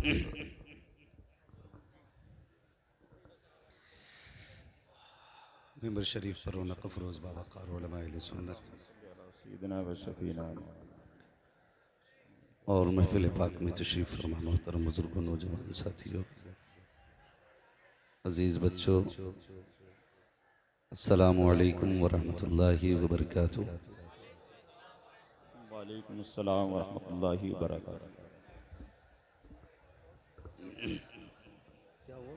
Member शरीफ पर रौनक अफरोज़ बाबा car उलमा अहले सुन्नत सैयदना व शफीना और महफिल पाक में तशरीफ़ फरमा मोहतरम बुजुर्गों, नौजवान साथियों, अज़ीज़ बच्चों, अस्सलामु अलैकुम वरहमतुल्लाहि वबरकातुहू। वालेकुम अस्सलाम व रहमतुल्लाहि व बरकातहू। क्या हुआ?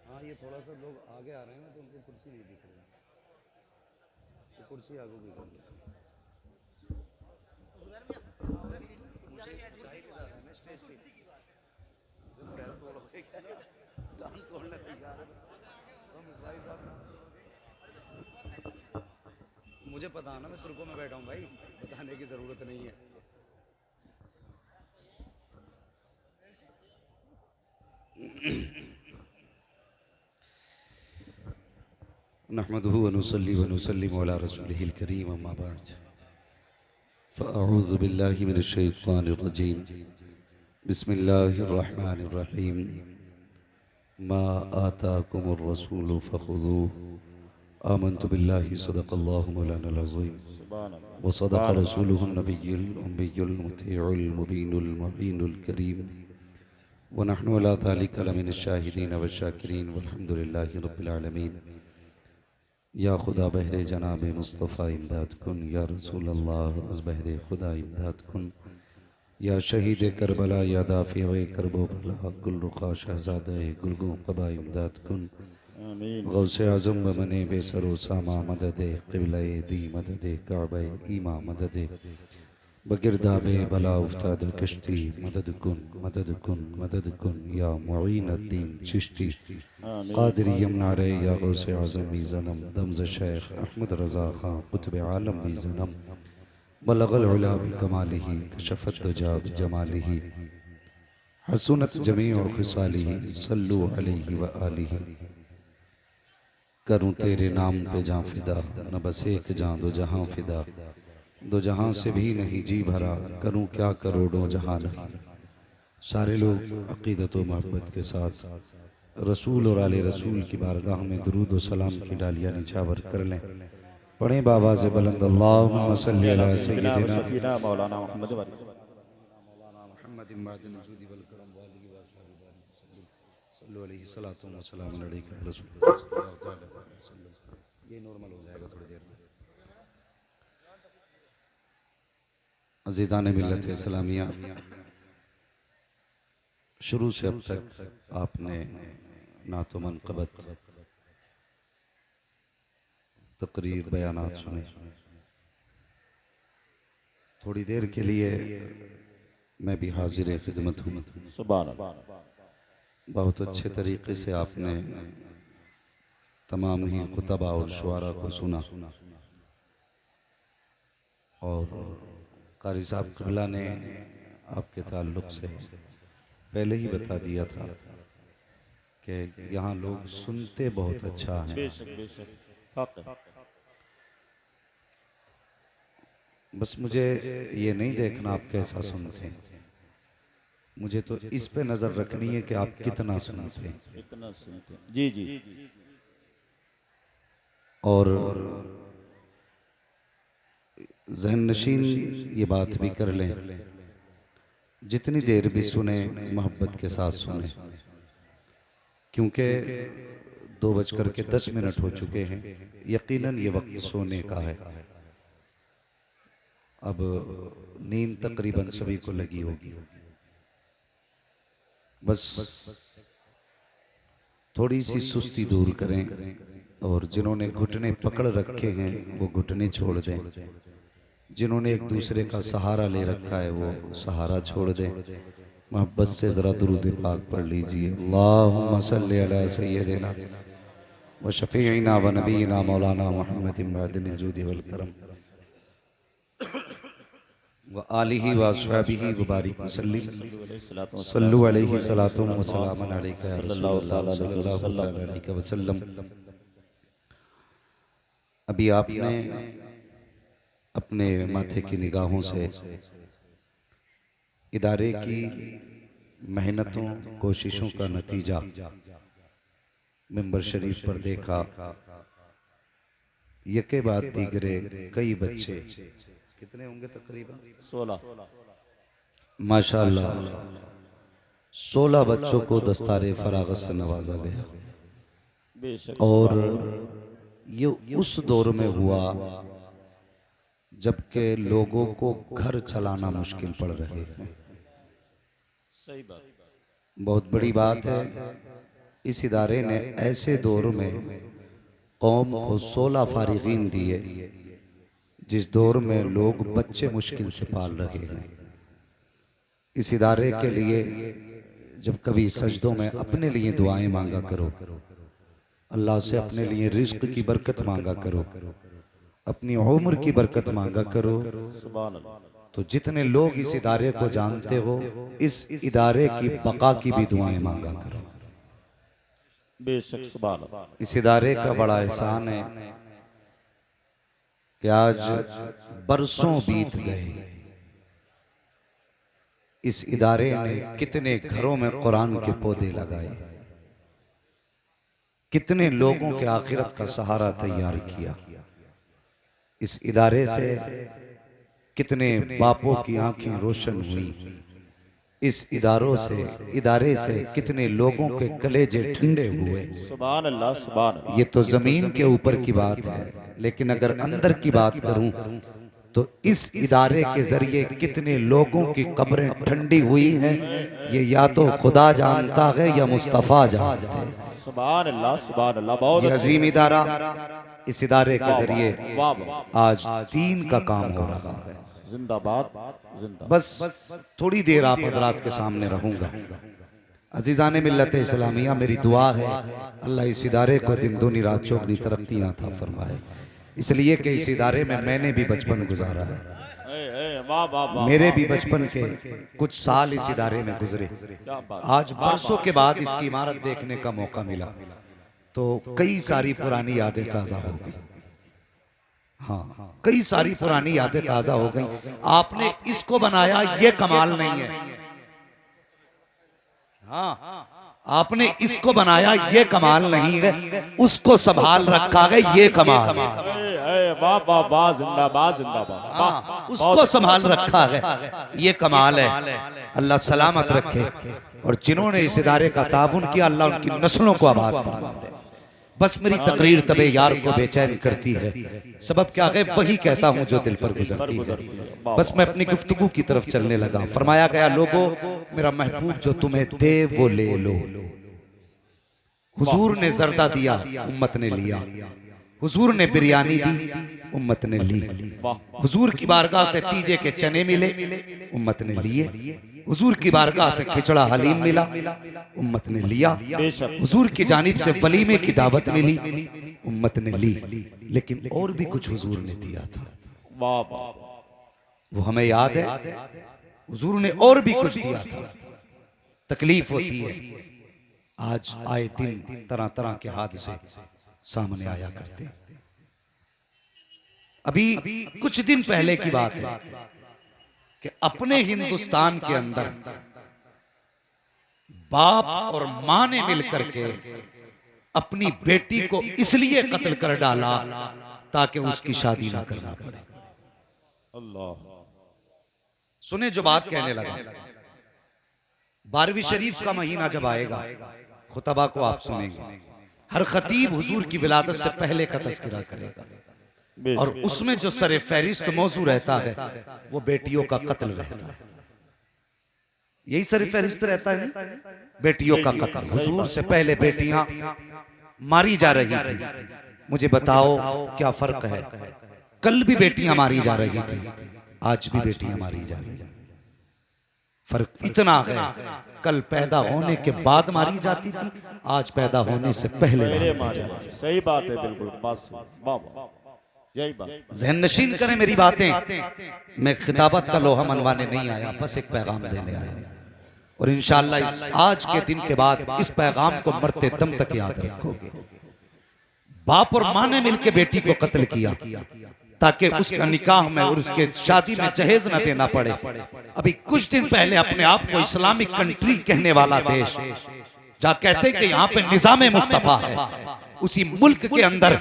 हाँ, ये थोड़ा सा लोग आगे आ रहे हैं ना, तो उनको कुर्सी नहीं दिख रही, तो कुर्सी आगे भी कर लो। मुझे चाहिए ज़्यादा है, मैं स्टेज पे पैर तोड़ोगे क्या? टांग तोड़ने तैयार है तो मिसबाही साहब ना, मुझे पता है ना, मैं तुर्कों में बैठा हूँ भाई, बताने की ज़रूरत नहीं है। नहमदुहु व नुसल्ली व नुसल्लिमु अला रसूलिहिल करीम, अम्मा बाद, फ़अऊज़ु बिल्लाहि मिनश शैतानिर रजीम, बिस्मिल्लाहिर रहमानिर रहीम, मा आताकुमुर रसूलु फ़ख़ुज़ूहु, आमन्तु बिल्लाहि सदक़ल्लाहु मौलानाल अज़ीम सुभान व अल्लाह सदक़ सुभान अल्लाह। रसूलुहुन नबियुल उम्मियुल मुतीउल मुबीनुल मुईनुल करीम व नहनु अला ज़ालिका लमिनश शाहिदीन व शाकिरीन वल्हम्दुलिल्लाहि रब्बिल आलमीन। या खुदा बहरे जनाब मुस्तफ़ा इमदाद कुन, या रसूल अल्लाह अज़ बहरे खुदा इमदाद कुन, या शहीद करबला, या दाफ़िए करबो भला, गुल रुखा शहज़ादे गुलगो क़बा इमदाद कुन। आमीन। गौसे आज़म बमने बेसरो सामा मदद क़िबला दी मदद काबा ईमा मदद बगिरदाबे बला उफ्ताद कश्ती मदद कुन मदद कुन मदद कुन, या मुईन अद्दीन चिश्ती आमीन। कादिर यमनारे, या गौसे आज़म भी ज़नम दमज़ शेख अहमद रज़ा ख़ां कुतुब आलम भी ज़नम बलगल उला बिकमालिही कशफ़त दुजा बिजमालिही हसनत जमीउ ख़िसालिही सल्लु अलैहि व आलिही। करूँ तेरे नाम पे जाँ फिदा, न बस एक जाँ दो जहाँ फिदा, दो जहाँ से भी नहीं जी भरा, करूँ क्या करोड़ों जहाँ नहीं। सारे लोग अक़ीदत व मोहब्बत के साथ रसूल और आले रसूल की बारगाह में दुरूद व सलाम की डालियाँ निछावर कर लें। पढ़ें बावाज़ बुलंद अल्लाहुम्मा सल्लि अला सैयदना व सय्यिदिना शफीना मौलाना मोहम्मद व मुहम्मद इमादिन जूदी वल करम वालिहि व अस्हाबिहि बारिक वसल्लम सल्लु अलैहि सलातु व सलामुन अलैका या रसूलल्लाह सल्लल्लाहु तआला अलैहि वसल्लम। ये नॉर्मल हो जाएगा थोड़ी देर में। अज़ीज़ान मिल्लत इस्लामिया, शुरू से अब तक आपने नातो मनक़बत तकरीर बयानात सुने। थोड़ी देर के लिए मैं भी हाजिर खिदमत हूँ। सुभान अल्लाह। बहुत अच्छे तरीके से आपने तमाम ही खुतबा और शुआरा को सुना, और कारी साहब क़िबला ने आपके ताल्लुक़ से पहले ही बता दिया था कि यहाँ लोग सुनते बहुत अच्छा हैं। बेशक बेशक हक है। बस मुझे ये नहीं देखना आप कैसा सुनते हैं, मुझे तो इस पे नज़र रखनी है कि आप कितना सुनते हैं। इतना सुनते हैं। जी जी। और ज़हन नशीन ये बात भी कर लें, जितनी देर भी सुने मोहब्बत के साथ सुने, क्योंकि 2:10 हो चुके हैं। यकीनन ये वक्त सोने का है। अब नींद तकरीबन सभी को लगी होगी। बस थोड़ी सी सुस्ती दूर करें, और जिन्होंने घुटने पकड़ रखे हैं वो घुटने छोड़ दें, जिन्होंने एक दूसरे का सहारा ले रखा है वो सहारा छोड़ दें। मोहब्बत से ज़रा दुरूद पाक पढ़ लीजिए। अल्लाहुम्मा सल्लि अला सय्यिदिना व शफीइना व नबीना मौलाना मुहम्मदिन मादिनिल जूदि वल करम व आलिहि व अस्हाबिहि व बारिक वसल्लिम सल्लु अलैहि सलातुम व सलामुन अलैका या रसूलल्लाह सल्लल्लाहु तआला अलैहि वसल्लम। अभी आपने अपने माथे की निगाहों से इदारे की मेहनतों कोशिशों का नतीजा मिंबर शरीफ पर देखा। यके बाद दीगरे कई बच्चे, कितने होंगे तकरीबन 16 माशाअल्लाह, 16 बच्चों को दस्तारे फरागत से नवाजा गया। बेशक और ये उस दौर में हुआ जबकि लोगों को घर चलाना मुश्किल पड़ रहे थे। सही बात। बहुत बड़ी बात है, इस इदारे ने ऐसे दौर में कौम को 16 फारिगीन दिए जिस दौर में लोग बच्चे मुश्किल से पाल रहे हैं। इस इदारे के लिए जब कभी सजदों में अपने लिए दुआएं मांगा करो, अल्लाह से अपने लिए रिज्क की बरकत मांगा करो, अपनी उम्र की बरकत मांगा करो, सुभान अल्लाह। तो जितने लोग इस इदारे को जानते हो, इस इदारे की बका की भी दुआएं मांगा करो। बेशक सुभान अल्लाह। इस इदारे का बड़ा एहसान है कि आज बरसों बीत गए, इस इदारे ने कितने घरों में कुरान के पौधे लगाए, कितने लोगों के आखिरत का सहारा तैयार किया। इस इदारे से कितने बापों की आंखें रोशन हुई। इस इदारे से कितने लोगों के कलेजे ठंडे हुए। सुभान अल्लाह सुभान अल्लाह। ये तो जमीन के ऊपर की बात है, लेकिन अगर अंदर की बात करूं तो इस इदारे के जरिए कितने लोगों की कब्रें ठंडी हुई हैं, ये या तो खुदा जानता है या मुस्तफ़ा जानते हैं। सुभान अल्लाह सुभान अल्लाह। बहुत ये अजीम इदारा, इस इदारे के जरिए वाह वाह। आज दीन का काम हो रहा है। जिंदाबाद जिंदाबाद। बस थोड़ी देर आप हजरात के सामने रहूंगा। अजीज़ान मिल्लत इस्लामिया, मेरी दुआ है अल्लाह इस इदारे को दिन दूनी रात चौगनी तरक्कियां अता फरमाए, इसलिए कि इस इदारे में मैंने भी बचपन गुजारा है। वाह वाह वाह। मेरे भी बचपन के कुछ साल इस इदारे में गुजरे। क्या बात। आज बरसों के बाद इसकी इमारत देखने का मौका मिला तो कई सारी पुरानी यादें ताज़ा हो गई। हाँ, कई सारी पुरानी यादें ताज़ा हो गई। आपने इसको बनाया, ये कमाल नहीं है। हाँ, आपने इसको बनाया, ये कमाल नहीं है। उसको संभाल रखा है, ये कमाल है। वाह वाह वाह। जिंदाबाद जिंदाबाद। हाँ, उसको संभाल रखा है, ये कमाल है। अल्लाह सलामत रखे, और जिन्होंने इस इदारे का ताउन किया, अल्लाह उनकी नस्लों को आबाद फरमा दे। बस मेरी तकरीर तबे यार को बेचैन करती है, सबब क्या है वही कहता हूँ जो दिल पर गुजरती है। बस मैं अपनी गुफ्तगू की तरफ चलने लगा। फरमाया गया, लोगों मेरा महबूब जो तुम्हें दे वो ले लो। हुजूर ने जर्दा दिया, उम्मत ने लिया। हुजूर ने बिरयानी दी, उम्मत ने ली। हुजूर की बारगाह से तीजे के चने मिले, उम्मत ने लिए। हुजूर की बारगाह से खिचड़ा हलीम मिला, उम्मत ने लिया। हुजूर की जानिब से वलीमे की दावत मिली, उम्मत ने ली। लेकिन और भी कुछ हुजूर ने दिया था, वाह वाह। वो हमें याद है। हुजूर ने और भी कुछ दिया था। तकलीफ होती है, आज आए दिन तरह तरह के हादसे सामने आया करते। अभी कुछ दिन पहले की बात है कि अपने हिंदुस्तान के अंदर बाप और मां ने मिलकर के अपनी बेटी को इसलिए कत्ल कर डाला ताकि उसकी शादी ना करना पड़े। अल्लाह। सुने जो बात कहने लगा, 12वीं शरीफ का महीना जब आएगा, खुतबा को आप सुनेंगे। हर खतीब हुजूर की विलादत से पहले का तज़किरा करेगा, और उसमें जो सरे फहरिस्त मौजू रहता है वो बेटियों का कत्ल रहता है। यही सरे फहरिस्त रहता है ना, बेटियों का कत्ल। हुजूर से पहले बेटियां मारी जा रही थी। मुझे बताओ क्या फर्क है? कल भी बेटियां मारी जा रही थी, आज भी बेटियां मारी जा रही हैं। फर्क इतना है, कल पैदा होने के बाद मारी जाती थी, आज पैदा होने से पहले मारी जाती। सही बात है, बिल्कुल बात। वाह वाह। यही बात। ज़हन नशीन करें मेरी बातें। मैं खिताबत का लोहा मनवाने नहीं आया, बस एक पैगाम देने आया। और इंशाअल्लाह इस आज के दिन के बाद इस पैगाम को मरते दम तक याद रखोगे। बाप और मां ने मिलकर बेटी को कत्ल किया, ताकि उसका निकाह में और उसके शादी में जहेज न देना पड़े। अभी कुछ दिन पहले अपने आप को इस्लामिक कंट्री कहने वाला देश, जहां कहते कि यहाँ पे निजाम मुस्तफा है, उसी मुल्क के अंदर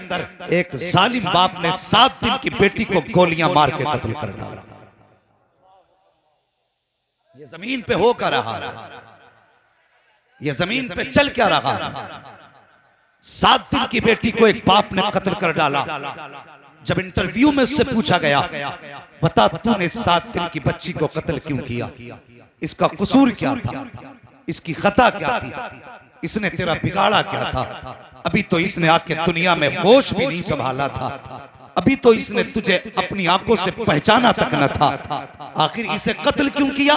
एक जालिम बाप ने 7 दिन की बेटी को गोलियां मार के कत्ल कर डाला। ये जमीन पे हो क्या रहा है? ये जमीन पे चल क्या रहा है? 7 दिन की बेटी को एक बाप ने कत्ल कर डाला। जब इंटरव्यू में उससे पूछा गया, बता तूने 7 दिन की बच्ची को कत्ल क्यों किया, इसका कसूर क्या था, इसकी खता क्या थी, इसने तेरा बिगाड़ा क्या था? अभी तो इसने आके दुनिया में होश भी नहीं संभाला था, अभी तो इसने तुझे अपनी आंखों से पहचाना तक न था, आखिर इसे कत्ल क्यों किया?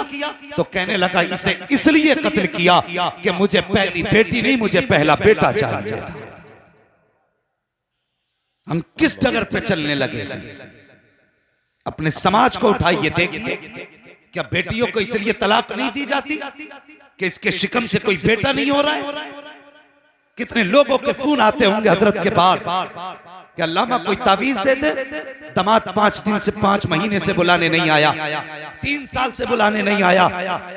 तो कहने लगा इसे इसलिए कत्ल किया कि मुझे पहली बेटी नहीं, मुझे पहला बेटा चाहिए था। हम किस डगर पे चलने लगे हैं? अपने समाज को उठाइए, देखिए क्या बेटियों को इसलिए तलाक नहीं दी जाती कि इसके शिकम से कोई बेटा नहीं हो रहा है? कितने लोगों के फोन आते होंगे हजरत के पास कि अल्लामा कोई तावीज दे दे, दामाद 5 दिन से 5 महीने से बुलाने नहीं आया, 3 साल से बुलाने नहीं आया,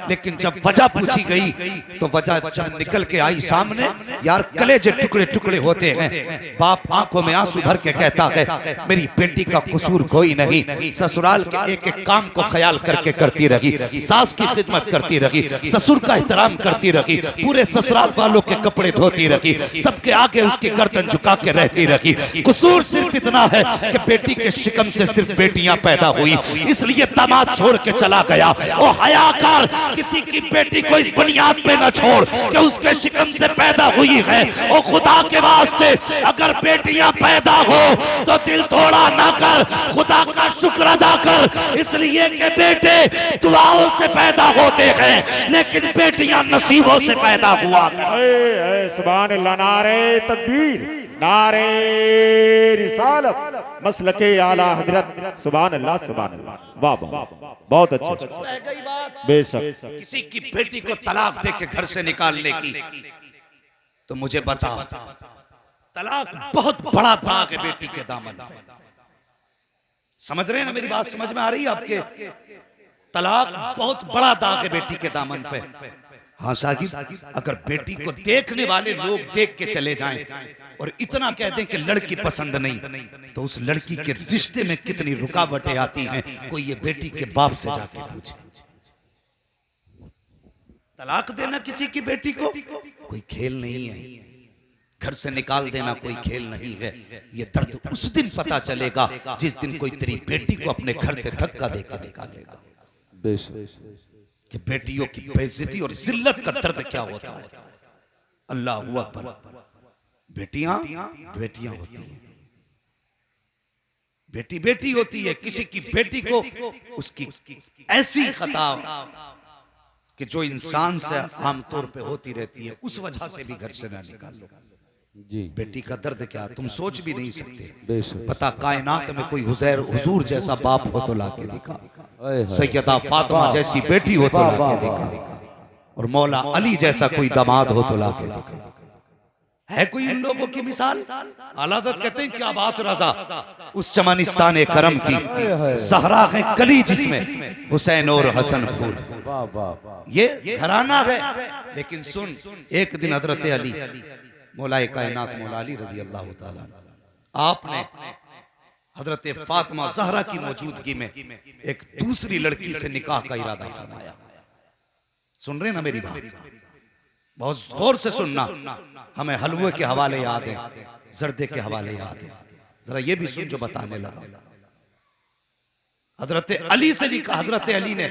लेकिन जब वजह पूछी गई तो वजह जब निकल के आई सामने, यार कलेजे टुकड़े टुकड़े होते हैं। बाप आंखों में आंसू भर के कहता है मेरी बेटी का कसूर कोई नहीं, ससुराल के एक एक काम को ख्याल करके करती रही, सास की खिदमत करती रही, ससुर का एहतराम करती रही, पूरे ससुराल वालों के कपड़े धोती रही, सबके आगे उसकी गर्दन झुका के रहती रही। कसूर सिर्फ इतना है कि बेटी के शिकम से सिर्फ बेटियां पैदा हुई, इसलिए दामाद छोड़ के चला गया। ओ हयाकार, किसी की बेटी को इस बुनियाद पे न छोड़ कि उसके शिकम से पैदा हुई है। ओ खुदा के वास्ते अगर बेटियां पैदा हो तो दिल थोड़ा ना कर, खुदा का शुक्र अदा कर, इसलिए कि बेटे दुआओं से पैदा होते हैं लेकिन बेटियां नसीबों से पैदा हुआ कर। सुभान अल्लाह, नारे तकबीर, नारे रिसालत, मसलके आला हजरत, सुभान अल्लाह, सुभान अल्लाह, वाह वाह, बहुत अच्छे। रह गई बात बेशक किसी की बेटी को तलाक दे के घर से निकालने की, तो मुझे बता, तलाक बहुत बड़ा दाग है बेटी के दामन पे। समझ रहे हैं ना मेरी बात? समझ में आ रही है आपके? तलाक बहुत बड़ा दाग है बेटी के दामन पे। हाँ साहिब, अगर बेटी को देखने वाले लोग देख के चले जाएं और इतना कह दें कि लड़की पसंद नहीं, तो उस लड़की के रिश्ते में कितनी रुकावटें आती हैं, कोई ये बेटी के बाप से जाके पूछे। तलाक देना किसी की बेटी को कोई खेल नहीं है, घर से निकाल देना कोई खेल नहीं है। ये दर्द उस दिन पता चलेगा जिस दिन कोई तेरी बेटी को अपने घर से धक्का देकर निकालेगा कि बेटियों की बेइज्जती और जिल्लत का दर्द क्या होता है। अल्लाह अकबर। बेटियां बेटियां होती हैं, बेटी बेटी होती है। किसी की बेटी को उसकी ऐसी खता कि जो इंसान से आमतौर पे होती रहती है, उस वजह से भी घर से ना निकालो। जी, बेटी का दर्द क्या तुम सोच भी नहीं सकते। पता कायनात में कोई हुजूर जैसा बाप हो तो लाके दिखा, सैयदा फातिमा जैसी बेटी हो तो लाके दिखा, और मौला अली जैसा कोई दामाद हो तो लाके दिखा। है कोई इन लोगों की मिसाल? आलादत कहते हैं क्या बात रजा, उस चमनिस्तान करम की ज़हरा है कली जिसमें हुसैन और हसन फूल। ये घराना है। लेकिन सुन, एक दिन हजरत अली मौलाए कायनात मौला अली रज़ी अल्लाह ताला आपने हजरत फातिमा ज़हरा की मौजूदगी में एक दूसरी लड़की से निकाह का इरादा फरमाया। सुन रहे ना मेरी बात? बहुत गौर से सुनना। हमें हलवे के हवाले याद है, जर्दे के हवाले याद है, जरा ये भी सुन जो बताने लगा। हजरत अली से निकाह, हजरत अली ने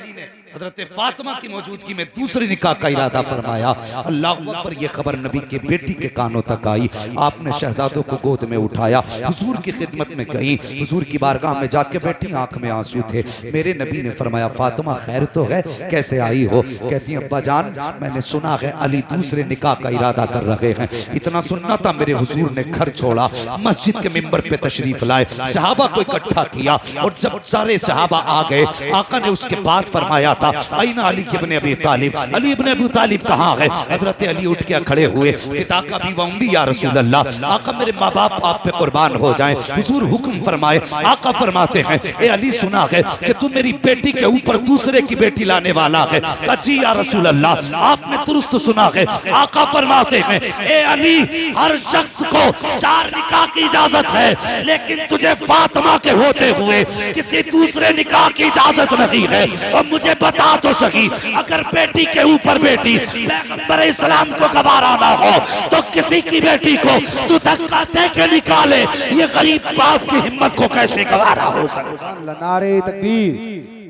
हजरत फातिमा की मौजूदगी में दूसरी निकाह का इरादा फरमाया। अल्लाह अकबर। ये खबर नबी के बेटी के कानों तक आई। आपने शहजादों को गोद में उठाया, हुजूर की खिदमत में गई, हुजूर की बारगाह में जाके बैठी, आंख में आंसू थे। मेरे नबी ने फरमाया फातिमा खैर तो है, कैसे आई हो? कहती है अब्बा जान, मैंने सुना है अली दूसरे निकाह का इरादा कर रहे हैं। इतना सुनना था, मेरे हुजूर ने घर छोड़ा, मस्जिद के मिंबर पे तशरीफ लाए, सहाबा को इकट्ठा किया, और जब सारे सहाबा आ गए, आका ने उसके बाद फरमाया था, आईना अली इब्ने अबी तालिब, अली इब्ने अबी तालिब कहाँ है? हजरत अली उठ के खड़े हुए, फिदाका भी वम्बी या रसूल अल्लाह, आका मेरे माँ बाप आप पे कुर्बान हो जाएं, हुजूर हुक्म फरमाए। आका फरमाते हैं ए अली सुना है कि तू मेरी बेटी के ऊपर दूसरे की बेटी लाने वाला है? कहा जी या रसूल अल्लाह, आपने दुरुस्त सुना है। आका फरमाते हैं ए अली, हर शख्स को 4 निकाह की इजाजत है, लेकिन तुझे फातिमा के होते हुए किसी दूसरे निकाह की इजाजत नहीं है। और मुझे बता तो सही, अगर बेटी के ऊपर बेटी पैगंबर इस्लाम को गवारा ना हो तो किसी की बेटी को तू धक्का दे के निकाले, ये गरीब बाप की हिम्मत को कैसे गवारा हो सकता? नारे तकबीर,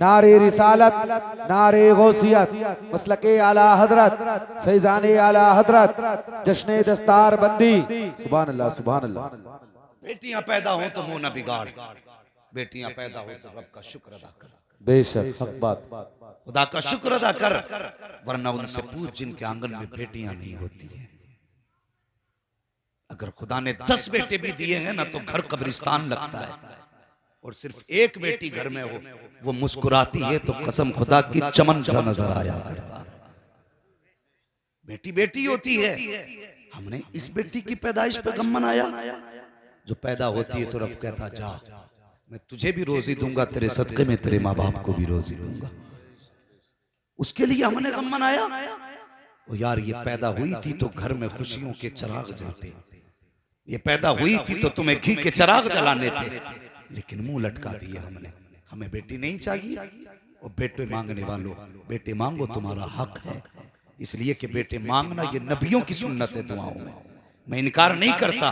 नारे रिसालत, नारे गौसियत, मसलके आला हजरत, फैजाने आला हजरत, जश्ने दस्तार बंदी। सुभान अल्लाह, सुभान अल्लाह। बेटियां पैदा हो तो मुंह न बिगाड़, बेटियां पैदा हो तो रब का शुक्र अदा कर। बेशक हक बात। खुदा का शुक्र अदा कर, वरना उनसे पूछ जिनके आंगन में बेटियां नहीं होती है। अगर खुदा ने 10 बेटे भी दिए हैं ना तो घर कब्रिस्तान लगता है, और सिर्फ एक बेटी घर में हो, वो मुस्कुराती है तो कसम खुदा की चमन सा नजर आया करता है। बेटी बेटी होती है। हमने इस बेटी की पैदाइश पे गम मनाया। जो पैदा होती है तो रब कहता जा मैं तुझे भी रोजी दूंगा, तेरे सदके में तेरे माँ बाप को भी रोजी दूंगा। उसके लिए हमने गम मनाया। ओ यार, ये पैदा हुई थी तो घर में खुशियों के चिराग जलते, ये पैदा हुई थी तो तुम्हें घी के चिराग जलाने थे, लेकिन मुंह लटका दिया हमने। हमें बेटी नहीं चाहिए। और बेटे मांगने वालों, बेटे मांगो, तुम्हारा हक है। इसलिए कि बेटे मांगना ये नबियों की सुन्नत है दुआओं में। मैं इनकार नहीं करता,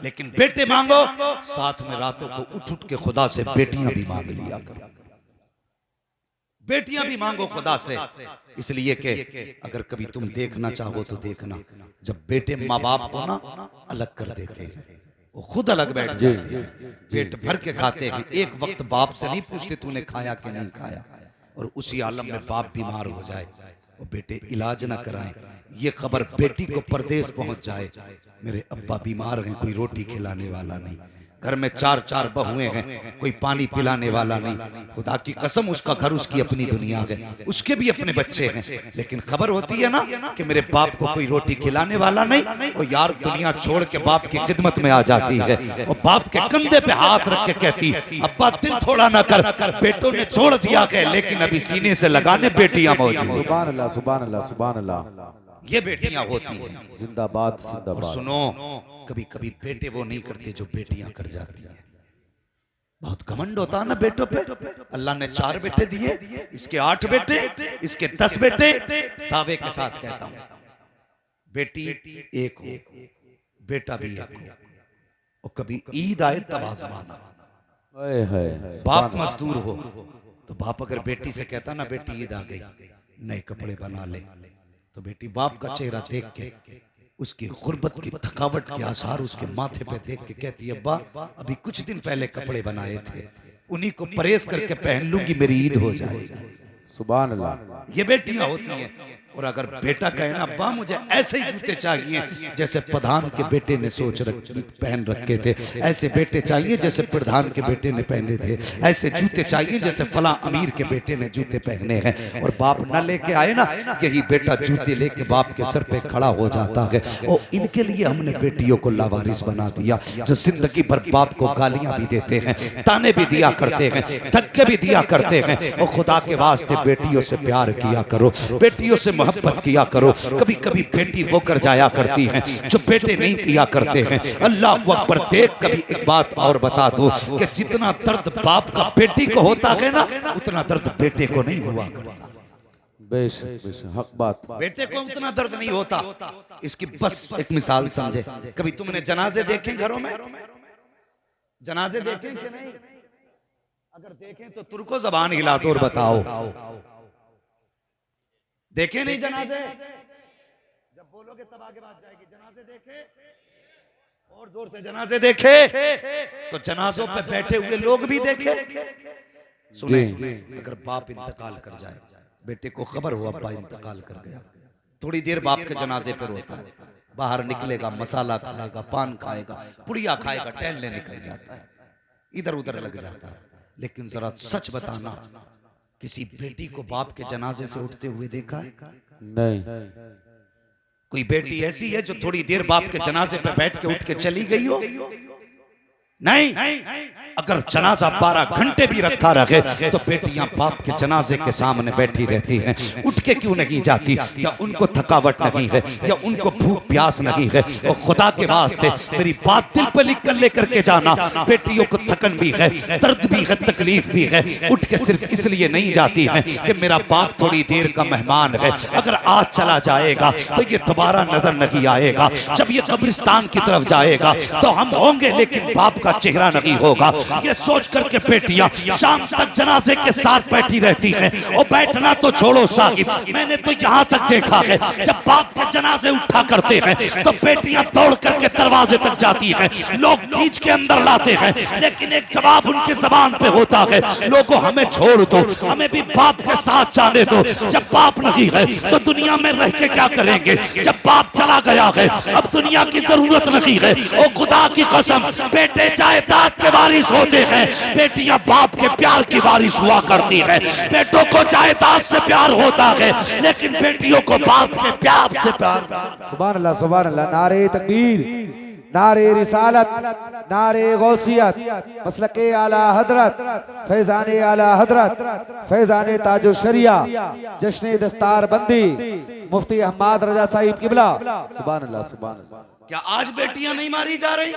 लेकिन बेटे मांगो, साथ में रातों को उठ उठ के खुदा से बेटियां भी मांग लिया करो। बेटियां भी मांगो खुदा से, इसलिए कि अगर कभी तुम देखना चाहो तो देखना, जब बेटे माँ बाप को ना अलग कर देते हैं, वो खुद अलग बैठ जाते हैं, पेट भर के खाते हैं, एक वक्त बाप से नहीं पूछते तूने खाया कि नहीं खाया। और उसी आलम में बाप बीमार हो जाए और बेटे इलाज ना कराएं, ये खबर बेटी को परदेश पहुंच जाए, मेरे अब्बा बीमार हैं, कोई रोटी खिलाने वाला नहीं, घर में 4 बहुएं हैं, कोई पानी पिलाने वाला नहीं। खुदा की कसम, उसका घर उसकी अपनी दुनिया है, उसके भी अपने बच्चे हैं, लेकिन खबर होती है ना कि मेरे बाप को कोई रोटी खिलाने वाला नहीं, और यार दुनिया छोड़ के बाप की खिदमत में आ जाती है और बाप के कंधे पे हाथ रख के कहती अब्बा दिल थोड़ा ना कर, बेटों ने छोड़ दिया है लेकिन अभी सीने से लगाने बेटियां मौजूद। सुभान अल्लाह, सुभान अल्लाह, सुभान अल्लाह। ये बेटियां होती हैं। जिंदाबाद, जिंदाबाद। और सुनो, कभी कभी बेटे वो नहीं करते जो बेटियां कर जाती हैं। बहुत घमंड होता है ना बेटों पे। अल्लाह ने 4 बेटे दिए, इसके 8 बेटे, इसके 10 बेटे। दावे के साथ कहता हूं, बेटी एक हो, बेटा भी एक हो। और कभी ईद आए तब आजमाना। बाप मजदूर हो तो बाप अगर बेटी से कहता ना बेटी ईद आ गई, नए कपड़े बना ले, तो बेटी बाप का चेहरा देख के, उसकी गुर्बत की थकावट के आसार उसके माथे पे देख के कहती है अब्बा अभी कुछ दिन पहले कपड़े बनाए थे, उन्हीं को परहेज करके पहन लूंगी, मेरी ईद हो जाएगी। सुभान अल्लाह। ये बेटियां होती हैं। और अगर बेटा कहे ना अब्बा मुझे ऐसे ही जूते चाहिए जैसे प्रधान के बेटे ने पहन रखे थे, ऐसे बेटे चाहिए जैसे प्रधान के बेटे ने पहने थे, ऐसे जूते चाहिए जैसे फला अमीर के बेटे ने जूते पहने हैं, और बाप न लेके आए ना, यही बेटा जूते लेके बाप के सर पे खड़ा हो जाता है। और इनके लिए हमने बेटियों को लावारिस बना दिया, जो जिंदगी भर बाप को गालियां भी देते हैं, ताने भी दिया करते हैं, धक्के भी दिया करते हैं। और खुदा के वास्ते बेटियों से प्यार किया करो, बेटियों से मोहब्बत किया करो। कभी कभी बेटी वो कर जाया करती हैं जो बेटे नहीं किया करते हैं। अल्लाह अकबर। देख, कभी एक बात और बता दो कि जितना दर्द बाप का बेटी को होता है ना, उतना दर्द बेटे को नहीं हुआ करता। बेशक, बेशक, हक बात। बेटे को उतना दर्द नहीं होता। इसकी बस एक मिसाल समझे, कभी तुमने जनाजे देखे घरों में? जनाजे देखे कि नहीं? अगर देखें तो तुर्को जबान हिला दो और बताओ, देखे नहीं जनाजे? जब बोलोगे तब आगे बात जाएगी। जनाजे देखे? और जोर से जनाजे देखे? तो जनाजों पे बैठे हुए लोग भी देखे। सुने, अगर बाप इंतकाल कर जाए, बेटे को खबर हो अब्बा इंतकाल कर गया, थोड़ी देर बाप के जनाजे पर होता है, बाहर निकलेगा, मसाला खाएगा, पान खाएगा, पुड़िया खाएगा, टहलने निकल जाता है, इधर उधर लग जाता है। लेकिन जरा सच बताना, किसी बेटी को बाप के जनाजे से उठते हुए देखा है? नहीं। कोई बेटी ऐसी है जो थोड़ी देर बाप के जनाजे पे बैठ के उठ के चली गई हो? नहीं। अगर जनाजा 12 घंटे भी रखा रहे तो बेटियां बाप के जनाजे के सामने बैठी रहती हैं। उठ के क्यों नहीं जाती? क्या उनको थकावट नहीं है या उनको भूख प्यास नहीं है? और खुदा के वास्ते मेरी बात दिल पर लिख कर लेकर के जाना, बेटियों को थकन भी है, दर्द भी है, तकलीफ भी है। उठ के सिर्फ इसलिए नहीं जाती है कि मेरा बाप थोड़ी देर का मेहमान है, अगर आज चला जाएगा तो ये दोबारा नजर नहीं आएगा। जब ये कब्रिस्तान की तरफ जाएगा तो हम होंगे लेकिन बाप का चेहरा नहीं होगा। ये सोच करके बेटियां शाम तक जनाजे के साथ बैठी रहती हैं। और बैठना तो छोड़ो साहिब, मैंने तो यहाँ तक देखा है जब बाप के जनाजे उठा करते हैं तो बेटियां दौड़ करके दरवाजे तक जाती हैं, लोग खींच के अंदर लाते हैं, लेकिन एक जवाब उनकी जबान पे होता है, लोगों हमें छोड़ दो, हमें भी बाप के साथ जाने दो। जब बाप नहीं है तो दुनिया में रह के क्या करेंगे? जब बाप चला गया है अब दुनिया की जरूरत नहीं है। ओ खुदा की कसम, बेटे जायदाद के वारिस होते हैं, बेटियां बाप के प्यार की वारिस हुआ करती है। बेटों को जायदाद से प्यार होता है लेकिन बेटियों को बाप के प्यार से प्यार। सुभान अल्लाह, सुभान अल्लाह। नारे तकबीर, नारे रिसालत, नारे गौसियत, मसलके आला हजरत, फैजाने आला हजरत, फैजाने ताजो शरिया, जश्न दस्तार बंदी, मुफ्ती अहमद रजा साहिब किबला। सुभान अल्लाह, सुभान अल्लाह। क्या आज बेटियां नहीं मारी जा रही?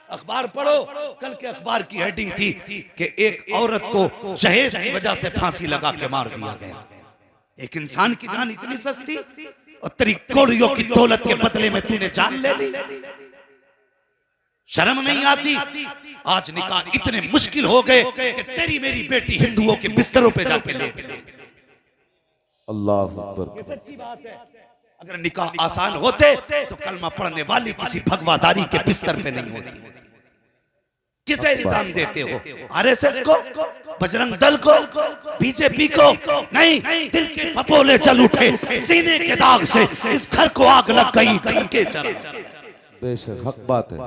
अखबार पढ़ो, कल के अखबार की हेडिंग थी कि एक औरत को जहेज की वजह से फांसी लगा के मार दिया गया। एक इंसान की जान इतनी सस्ती और तेरी कौड़ियों की दौलत के बदले में तूने जान ले ली। शर्म नहीं आती? आज निकाह इतने मुश्किल हो गए कि तेरी मेरी बेटी हिंदुओं के बिस्तरों पे जाके लेट गई। अल्लाह अकबर। ये सच्ची बात है। अगर निकाह आसान होते तो कलमा पढ़ने वाली किसी भगवादारी के बिस्तर पे नहीं होती। किसे इल्जाम देते हो? आरएसएस को, बजरंग दल को, बीजेपी को? नहीं, दिल के फपोले चल उठे, सीने के दाग से इस घर को आग लग गई, घर के चल। बेशक हक बात है,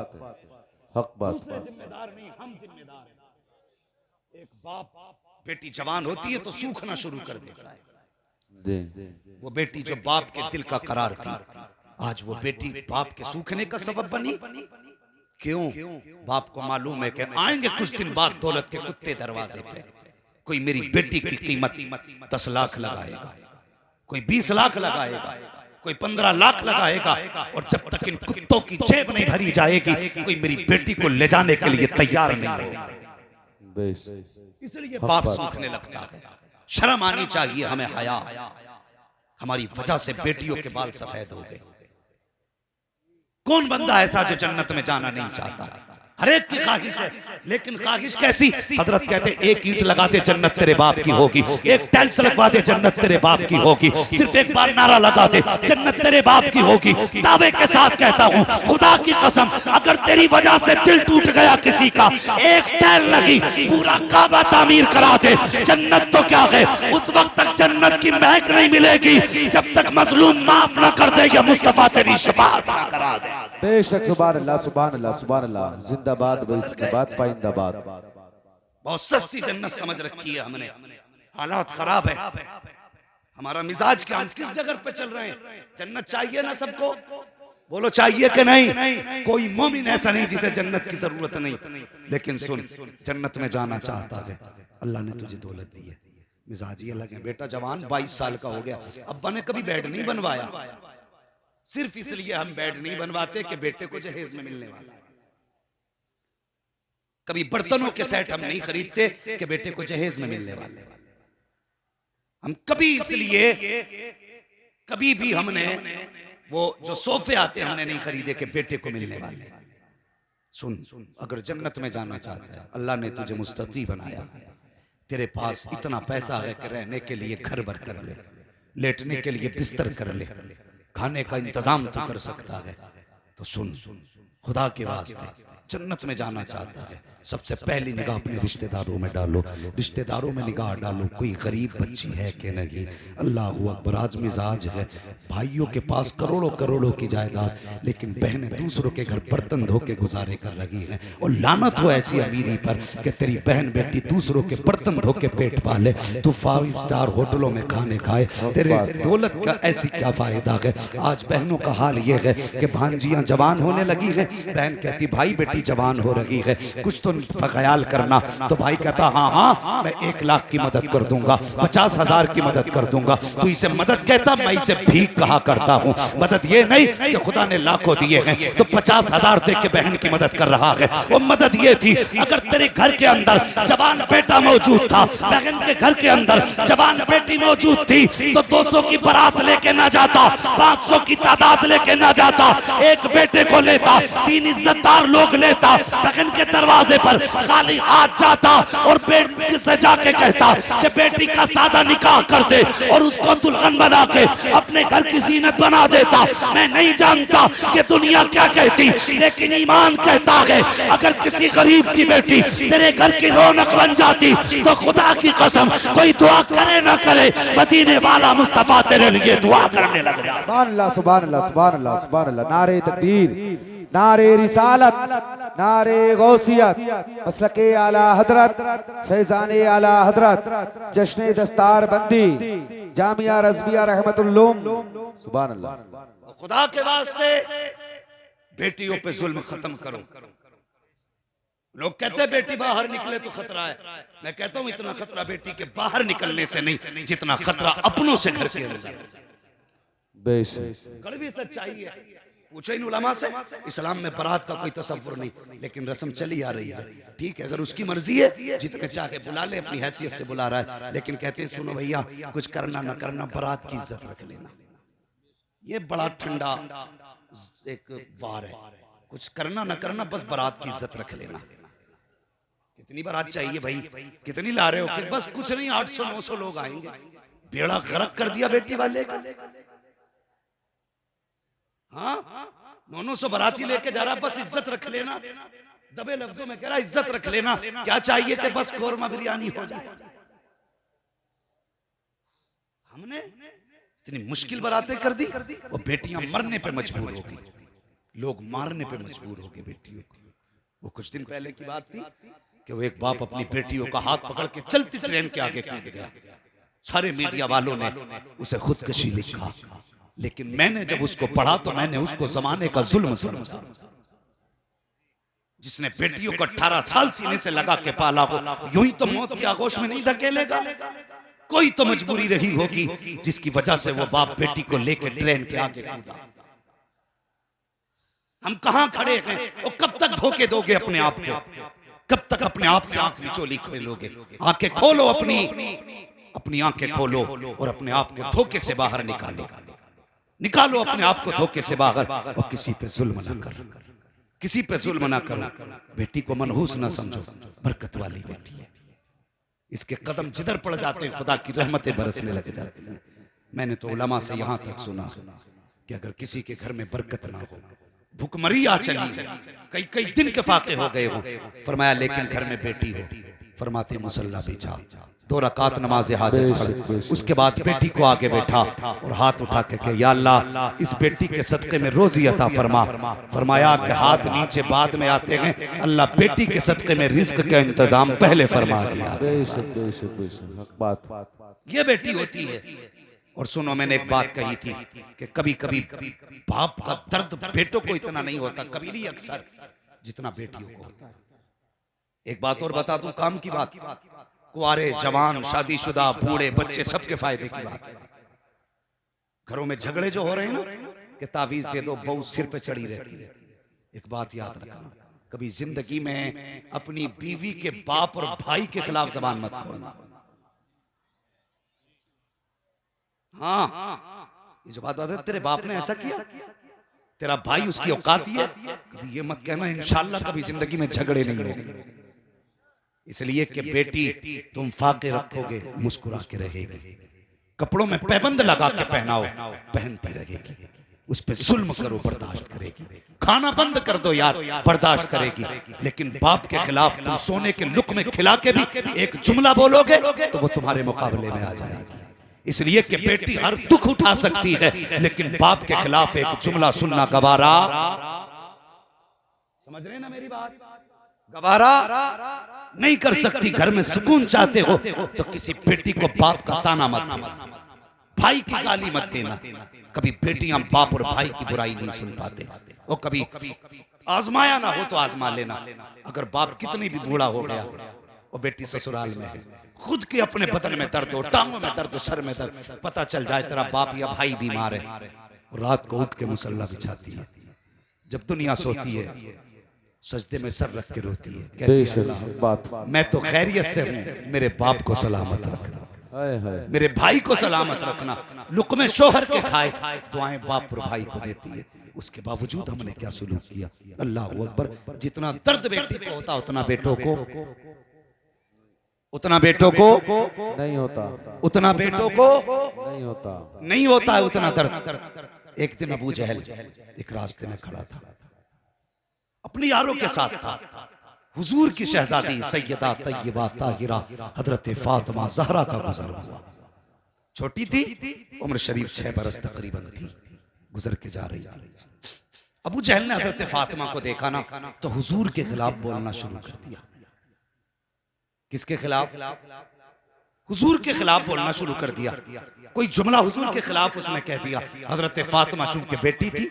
हक बात। जिम्मेदार नहीं, हम जिम्मेदार हैं। एक बाप बेटी जवान होती है तो सूखना शुरू कर देता है। वो बेटी जो बाप के दिल का करार थी, आज वो बेटी बाप के सूखने का सबब बनी। क्यों? बाप को मालूम है कि आएंगे कुछ दिन बाद दौलत के कुत्ते दरवाजे पे। कोई मेरी बेटी की कीमत 10 लाख लगाएगा, कोई 20 लाख लगाएगा, कोई 15 लाख लगाएगा, और जब तक इन कुत्तों की जेब नहीं भरी जाएगी कोई मेरी बेटी को ले जाने के लिए तैयार नहीं होगा। इसलिए बाप सूखने लगता है। शर्म आनी चाहिए हमें, हया। हमारी वजह से बेटियों के बाल सफेद हो गए। कौन बंदा ऐसा जो जन्नत में जाना नहीं चाहता? हर एक की ख्वाहिश है, लेकिन ख्वाहिश कैसी? हजरत कहते एक ईंट लगा दे जन्नत तेरे बाप की होगी, एक टाइल्स लगवा दे जन्नत तेरे बाप की होगी, सिर्फ एक बार नारा लगा दे जन्नत तेरे बाप की होगी। दावे के साथ कहता हूँ, खुदा की कसम, अगर तेरी वजह से दिल टूट गया किसी का, एक टाइल लगी, पूरा काबा तामीर करा दे, जन्नत तो क्या है, उस वक्त तक जन्नत की महक नहीं मिलेगी जब तक मजलूम माफ न कर दे या मुस्तफा तेरी शफाअत न करा दे। बेशक। सुभान अल्लाह, सुभान अल्लाह, सुभान अल्लाह। जिंदाबाद जिंदाबाद पाइंदाबाद। बहुत सस्ती जन्नत समझ रखी है हमने। हालात खराब है, हमारा मिजाज क्या, हम किस जगह पे चल रहे हैं? जन्नत चाहिए ना सबको? बोलो चाहिए कि नहीं? कोई मोमिन ऐसा नहीं जिसे जन्नत की जरूरत नहीं। लेकिन सुन, जन्नत में जाना चाहता है, अल्लाह ने तुझे दौलत दी है, मिजाज ही अलग है। बेटा जवान 22 साल का हो गया, अब्बा ने कभी बेड नहीं बनवाया। सिर्फ इसलिए हम बेड नहीं बनवाते कि बेटे को जहेज में मिलने वाला है। कभी बर्तनों के सेट हम नहीं खरीदते कि बेटे को जहेज में मिलने वाले। हम कभी इसलिए कभी भी हमने वो जो सोफे आते हैं हमने नहीं खरीदे कि बेटे को मिलने वाले। सुन, अगर जन्नत में जाना चाहता है, अल्लाह ने तुझे मुस्तती बनाया, तेरे पास इतना पैसा है कि रहने के लिए घर भर कर ले, लेटने के लिए बिस्तर कर ले, खाने का इंतजाम तो कर सकता है, तो सुन, खुदा के वास्ते जन्नत में जाना चाहता है, सबसे पहली निगाह अपने रिश्तेदारों में डालो, रिश्तेदारों में निगाह डालो, कोई गरीब बच्ची है कि नहीं। अल्लाह अकबर, आज मिजाज है भाइयों के पास करोड़ों करोड़ों की जायदाद, लेकिन बहनें दूसरों के घर बर्तन धो के गुजारे कर रही हैं। और लानत हो ऐसी अमीरी पर कि तेरी बहन बेटी दूसरों के बर्तन धो के पेट पाले, तू 5 स्टार होटलों में खाने खाए, तेरे दौलत का ऐसी क्या फायदा है। आज बहनों का हाल ये है कि भांजियां जवान होने लगी है, बहन कहती भाई बेटी जवान हो रही है, कुछ तो ख्याल करना। तो भाई कहता हाँ हाँ मैं 1 लाख की मदद कर दूंगा, 50,000 की मदद कर दूंगा। तू इसे मदद कहता, मैं इसे भीख कहा करता हूँ। मदद ये नहीं कि खुदा ने लाखों दिए हैं तो 50,000 दे के बहन की मदद कर रहा है। वो मदद ये थी, अगर तेरे घर के अंदर जवान बेटा मौजूद था, बहन के घर के अंदर जवान बेटी मौजूद थी, तो 200 की बारात लेके ना जाता, 500 की तादाद लेके ना जाता, एक बेटे को लेता, 3 इज्जतदार लोग लेता, बहन के दरवाजे पर खाली हाथ जाता और बेटी से जाके कहता कि बेटी का सादा निकाह कर दे और उसको दुल्हन बना के अपने घर की जीनत बना देता। मैं नहीं जानता कि दुनिया क्या कहती, लेकिन ईमान कहता है अगर किसी गरीब की बेटी तेरे घर की रौनक बन जाती तो खुदा की कसम कोई दुआ करे ना करे, मदीने वाला मुस्तफा तेरे लिए दुआ करने लग जाए। सुभान अल्लाह, सुभान अल्लाह, सुभान अल्लाह, सुभान अल्लाह। नारे तकबीर, नारे रिसालत, नारे गौसियत, मसलके आला हजरत, फैजाने आला हजरत, जश्न दस्तार बंदी, जामिया रज़बिया रहमतुल्लूम। सुभान अल्लाह। खुदा के वास्ते बेटियों पे जुल्म खत्म करो। लोग कहते हैं बेटी बाहर निकले तो खतरा है, मैं कहता हूं इतना खतरा बेटी के बाहर निकलने से नहीं जितना खतरा अपनों से घर के अंदर। बेशक कड़वी सच्चाई है। पूछो इन उलमा से, इस्लाम में बारात का कोई तसव्वुर नहीं, लेकिन रस्म चली आ रही है। ठीक है, अगर उसकी मर्जी है जितने चाहे बुला ले, अपनी हैसियत से बुला रहा है, लेकिन कहते हैं सुनो भैया कुछ करना ना करना बारात की इज्जत रख लेना। ये बड़ा ठंडा एक वार है, कुछ करना ना करना बस बारात की इज्जत रख लेना। कितनी बारात चाहिए भाई, कितनी ला रहे हो कि बस कुछ नहीं 800-900 लोग आएंगे। बेड़ा गर्क कर दिया बेटी वाले का। हाँ 900 बाराती लेके जा रहा, बस इज्जत रख लेना। दबे लफ्जों में कह रहा इज्जत रख लेना। क्या चाहिए कि बस कोरमा बिरयानी हो जाए। हमने इतनी मुश्किल बारातें कर दी, वो बेटियां मरने पे मजबूर हो गई, लोग मारने पे मजबूर हो गए बेटियों को। वो कुछ दिन पहले की बात थी कि वो एक बाप अपनी बेटियों का हाथ पकड़ के चलती ट्रेन के आगे कूद गया। सारे मीडिया वालों ने उसे खुदकशी लिखा, लेकिन मैंने जब उसको पढ़ा तो मैंने उसको जमाने का जुल्म समझा। जिसने बेटियों को 18 साल सीने से लगा के पाला हो, यूं ही तो मौत की आगोश में नहीं धकेलेगा। कोई तो मजबूरी रही होगी जिसकी वजह से वो बाप बेटी को लेकर ट्रेन के आगे कूदा। हम कहां खड़े हैं और कब तक धोखे दोगे अपने आप को, कब तक अपने आप से आंख निचोली खोलोगे। आंखें खोलो, अपनी आंखें खोलो और अपने आप को धोखे से बाहर निकालो अपने आप को धोखे से बाहर। और किसी पे जुल्म ना करो, किसी पे जुल्म ना करो। बेटी को मनहूस ना समझो, बरकत वाली बेटी है। इसके कदम जिधर पड़ जाते हैं खुदा की रहमतें बरसने लग जाती हैं। मैंने तो उलमा से यहां तक सुना कि अगर किसी के घर में बरकत ना हो, भुखमरी आ चली, कई दिन के फाके हो गए हो, फरमाया लेकिन घर में बेटी हो, फरमाते मुसल्ला बिछा, 2 रकात नमाज हाजत पढ़, उसके बाद बेटी को आगे बैठा और हाथ उठा के या अल्लाह इस बेटी के सदके में रोजी अता फरमा। फरमाया कि हाथ नीचे बाद में आते हैं, अल्लाह बेटी के सदके में रिज्क का इंतजाम पहले फरमा दिया। ये बेटी होती है। और सुनो, मैंने एक बात कही थी कि कभी कभी बाप का दर्द बेटों को इतना नहीं होता, कभी नहीं अक्सर, जितना बेटियों को होता है। एक बात और बता दूं, काम की बात, कुआरे जवान शादीशुदा बूढ़े बच्चे सबके फायदे की बात है। घरों में झगड़े जो हो रहे हैं ना कि तावीज दे दो, बहू सिर पे चढ़ी रहती है। एक बात याद रखना, कभी जिंदगी में अपनी बीवी के बाप और भाई के खिलाफ जबान मत खोलना। हाँ, ये जो बात है, तेरे बाप ने ऐसा किया, तेरा भाई उसकी औकात है, कभी ये मत कहना इंशाल्लाह कभी जिंदगी में झगड़े नहीं होंगे। इसलिए कि बेटी तुम फाके रखोगे मुस्कुरा के रहेगी, कपड़ों में पैबंद लगा के पहनाओ पहनती रहेगी। उस पे जुल्म करो बर्दाश्त करेगी, खाना बंद कर दो यार बर्दाश्त करेगी, लेकिन बाप के खिलाफ तुम सोने के लुक़मे खिला के भी एक जुमला बोलोगे तो वो तुम्हारे मुकाबले में आ जाएगी। इसलिए कि बेटी हर दुख उठा सकती है, लेकिन बाप के खिलाफ एक जुमला सुनना गवारा, समझ रहे ना मेरी बात, गवारा नहीं कर सकती। घर में सुकून चाहते हो तो किसी बेटी को बाप का ताना मत देना, भाई की गाली मत देना। कभी बेटियां बाप और भाई की बुराई नहीं सुन पाते, और कभी आजमाया ना हो तो आजमा लेना। अगर बाप कितनी भी बूढ़ा हो गया और बेटी ससुराल में है, खुद के अपने बदन में दर्द हो, टांगों में दर्द हो, सर में दर्द, पता चल जाए तेरा बाप या भाई बीमार है, रात को उठ के मुसल्ला बिछाती है, जब दुनिया सोती है सजदे में सर रख के रोती है, कहती है अल्लाह मैं तो खैरियत से हूं, मेरे बाप को सलामत रखना, मेरे भाई को सलामत रखना। लुक़मे शोहर के खाए, दुआएं बाप और भाई को देती है। उसके बावजूद हमने क्या सुलूक किया, अल्लाह अकबर। जितना दर्द बेटी को होता उतना बेटों को, उतना बेटों को नहीं होता, उतना बेटों को नहीं होता, नहीं होता है उतना दर्द। एक दिन अबू जहल एक रास्ते में खड़ा था, अपनी यारों के साथ था। हुजूर की शहजादी सैयदा तय्यबा ताहिरा हजरत फातिमा ज़हरा का गुजर हुआ। छोटी थी, उम्र शरीफ 6 बरस तकरीबन थी, गुजर के जा रही थी। अबू जहल ने हजरत फातिमा को देखा ना तो हुजूर के खिलाफ बोलना शुरू कर दिया। किसके खिलाफ? हुजूर के खिलाफ बोलना शुरू कर दिया। कोई जुमला हुजूर के खिलाफ उसने कह दिया। हजरत फातिमा चूंकि बेटी थी,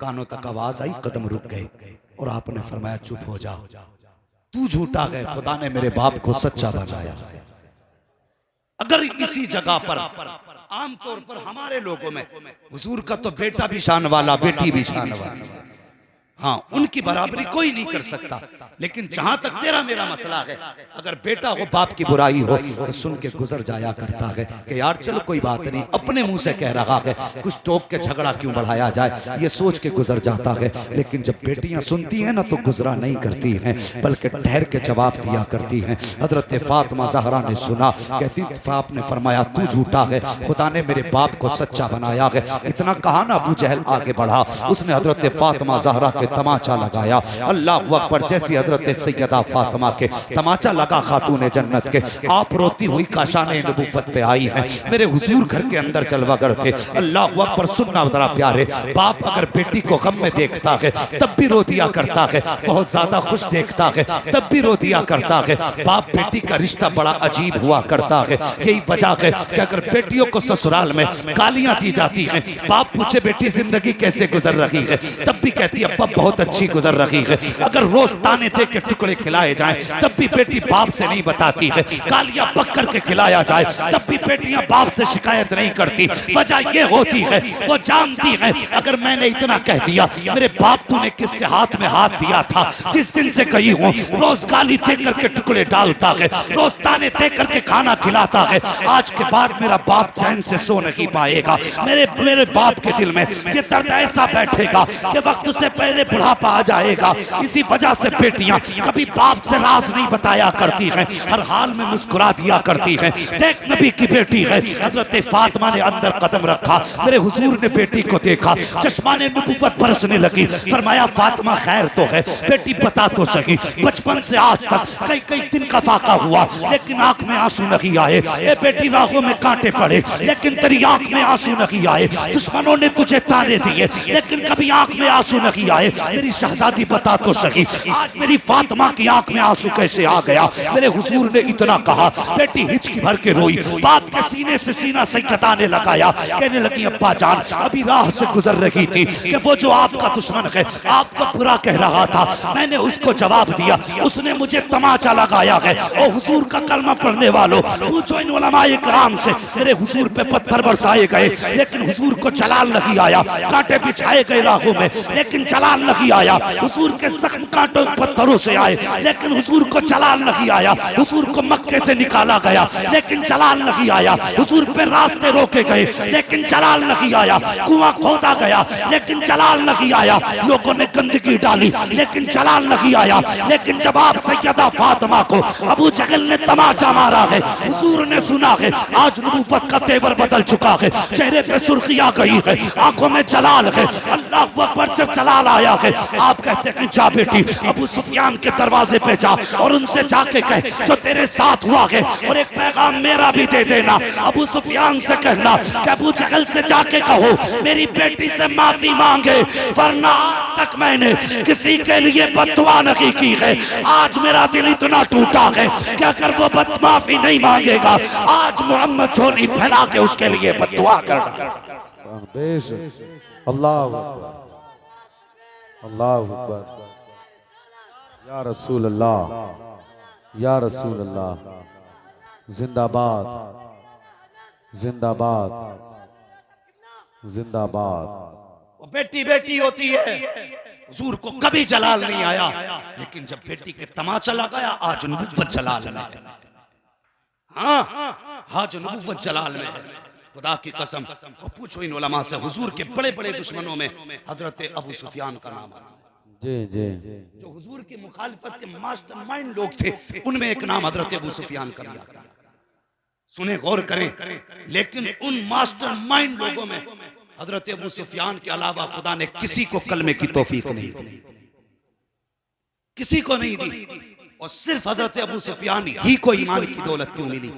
कानों तक आवाज आई, कदम रुक गए और आपने फरमाया चुप हो जा, तू झूठा है, खुदा ने मेरे बाप को सच्चा बनाया। अगर इसी जगह पर आमतौर पर हमारे लोगों में हुजूर का तो बेटा भी शान वाला, बेटी भी शान वाली, हाँ उनकी बराबरी कोई नहीं कर सकता। लेकिन जहां तक तेरा मेरा मसला है, अगर बेटा हो बाप की बुराई हो तो सुन के गुजर जाया करता है कि यार चलो कोई बात नहीं, अपने मुंह से कह रहा है, कुछ टोक के झगड़ा क्यों बढ़ाया जाए, ये सोच के गुजर जाता है। लेकिन जब बेटियां सुनती हैं ना तो गुजरा नहीं करती हैं, बल्कि ठहर के जवाब दिया करती हैं। हजरत फातिमा ज़हरा ने सुना, कहती आपने फरमाया तू झूठा है, खुदा ने मेरे बाप को सच्चा बनाया है। इतना कहा ना अबू जहल आगे बढ़ा, उसने हजरत फातिमा ज़हरा के तमाचा लगाया। अल्लाहु अकबर। जैसी हजरत सैयदा फातिमा के तमाचा लगा खातून जन्नत के, आप रोती हुई काशाने नबूवत पे आई है। मेरे हुजूर घर के अंदर जलवागर थे। अल्लाहु अकबर। सुनना जरा प्यारे, बाप अगर बेटी को गम में देखता है तब भी रो दिया करता है, बहुत ज्यादा खुश देखता है तब भी रो दिया करता है। बाप बेटी का रिश्ता बड़ा अजीब हुआ करता है। यही वजह है कि अगर बेटियों को ससुराल में गालियां दी जाती हैं, बाप पूछे बेटी जिंदगी कैसे गुजर रही है, तब भी कहती है अब्बा बहुत अच्छी गुजर रही है। अगर रोज ताने दे के टुकड़े खिलाए जाएं तब भी बेटी बाप से नहीं बताती है। गालियां पकड़ के खिलाया जाए तब भी बेटियां बाप से शिकायत नहीं करती। वजह ये होती है वो जानती है अगर मैंने इतना कह दिया, मेरे बाप तूने किसके हाथ में हाथ दिया था, जिस दिन से कही हूं रोज गाली दे करके टुकड़े डालता है, रोज ताने दे करके खाना खिलाता है, आज के बाद मेरा बाप चैन से सो नहीं पाएगा। मेरे बाप के दिल में ये दर्द ऐसा बैठेगा कि वक्त से पहले बुढ़ापा आ जाएगा। इसी वजह से बेटियां कभी बाप से राज नहीं बताया करती हैं, हर हाल में मुस्कुरा दिया करती हैं। देख नबी की बेटी है, हजरत फातिमा ने अंदर कदम रखा, मेरे हुजूर ने बेटी को देखा, चश्माने नबुव्वत बरसने लगी। फरमाया फातिमा खैर तो है, बेटी बता तो सही, बचपन से आज तक कई कई दिन का फाका हुआ लेकिन आंख में आंसू नहीं आए। ए बेटी राहों में कांटे पड़े लेकिन तेरी आंख में आंसू नहीं आए। दुश्मनों ने तुझे ताने दिए लेकिन कभी आंख में आंसू नहीं आए। मेरी शहजादी बता तो सही, आज मेरी फातिमा की आंख में आंसू कैसे आ गया। मेरे हुजूर ने इतना कहा, बेटी हिचकी भर के रोई, बाप के सीने से सीना सैयदाने लगाया, कहने लगी अब्बा जान अभी राह से गुजर रही थी कि वो जो आपका दुश्मन है आपको बुरा कह रहा था, मैंने उसको जवाब दिया, उसने मुझे तमाचा लगाया है। ओ हुजूर का कलमा पढ़ने वालों, पूछो इन उलमाए किराम से, मेरे हुजूर पे पत्थर बरसाए गए लेकिन हुजूर को जलाल नहीं आया, कांटे बिछाए गए राहों में लेकिन जलाल नहीं आया, हुजूर के जख्म कांटों पत्थरों से आए लेकिन हुजूर को जलाल नहीं आया। हुजूर को मक्के से निकाला गया लेकिन जलाल नहीं आया। हुजूर पे रास्ते रोके गए लेकिन जलाल नहीं आया। कुआं खोदा गया लेकिन जलाल नहीं आया। लोगों ने गंदगी डाली लेकिन जलाल नहीं आया। लेकिन जब आप सैयदा फातिमा को अबू जहल ने तमाचा मारा है, हुजूर ने सुना है आज नबूवत का तेवर बदल चुका है, चेहरे पे सुर्खी आ गई है, आंखों में जलाल है। अल्लाह अकबर जब जलाल आया है, आप कहते हैं जा बेटी अबू सुफियान के दरवाजे पे जा और उनसे जाके कह जो तेरे साथ हुआ है और एक पैगाम मेरा भी दे देना। अबू सुफियान से कहना कि अबू जहल से जाके कहो मेरी बेटी से माफी मांगे, वरना आज तक मैंने किसी के लिए बददुआ नहीं की है। आज मेरा दिल इतना टूटा है कि अगर वो माफी नहीं मांगेगा आज मोहम्मद झोली फैला के उसके लिए बददुआ करना। अल्लाह अकबर, अल्लाह अकबर, या रसूल अल्लाह, या रसूल अल्लाह, जिंदाबाद, जिंदाबाद, जिंदाबाद। वो बेटी बेटी होती है, हुजूर को कभी जलाल नहीं आया लेकिन जब बेटी के तमाचा लगाया आज नबूवत जलाल में है। हाँ आज नबूवत जलाल में है। खुदा की कसम और पूछो इन उलमा से, हुजूर के बड़े बड़े दुश्मनों में हजरत अबू सुफियान का नाम आता है। जी जी, जो हुजूर की मुखालिफत के मास्टरमाइंड लोग थे उनमें एक नाम हजरत अबू सुफियान का भी आता है। सुने गौर करें, लेकिन उन मास्टरमाइंड लोगों में हजरत अबू सुफियान के अलावा खुदा ने किसी को कलमे की तौफीक नहीं दी, किसी को नहीं दी। और सिर्फ हजरत अबू सुफियान ही को ईमान की दौलत क्यों मिली?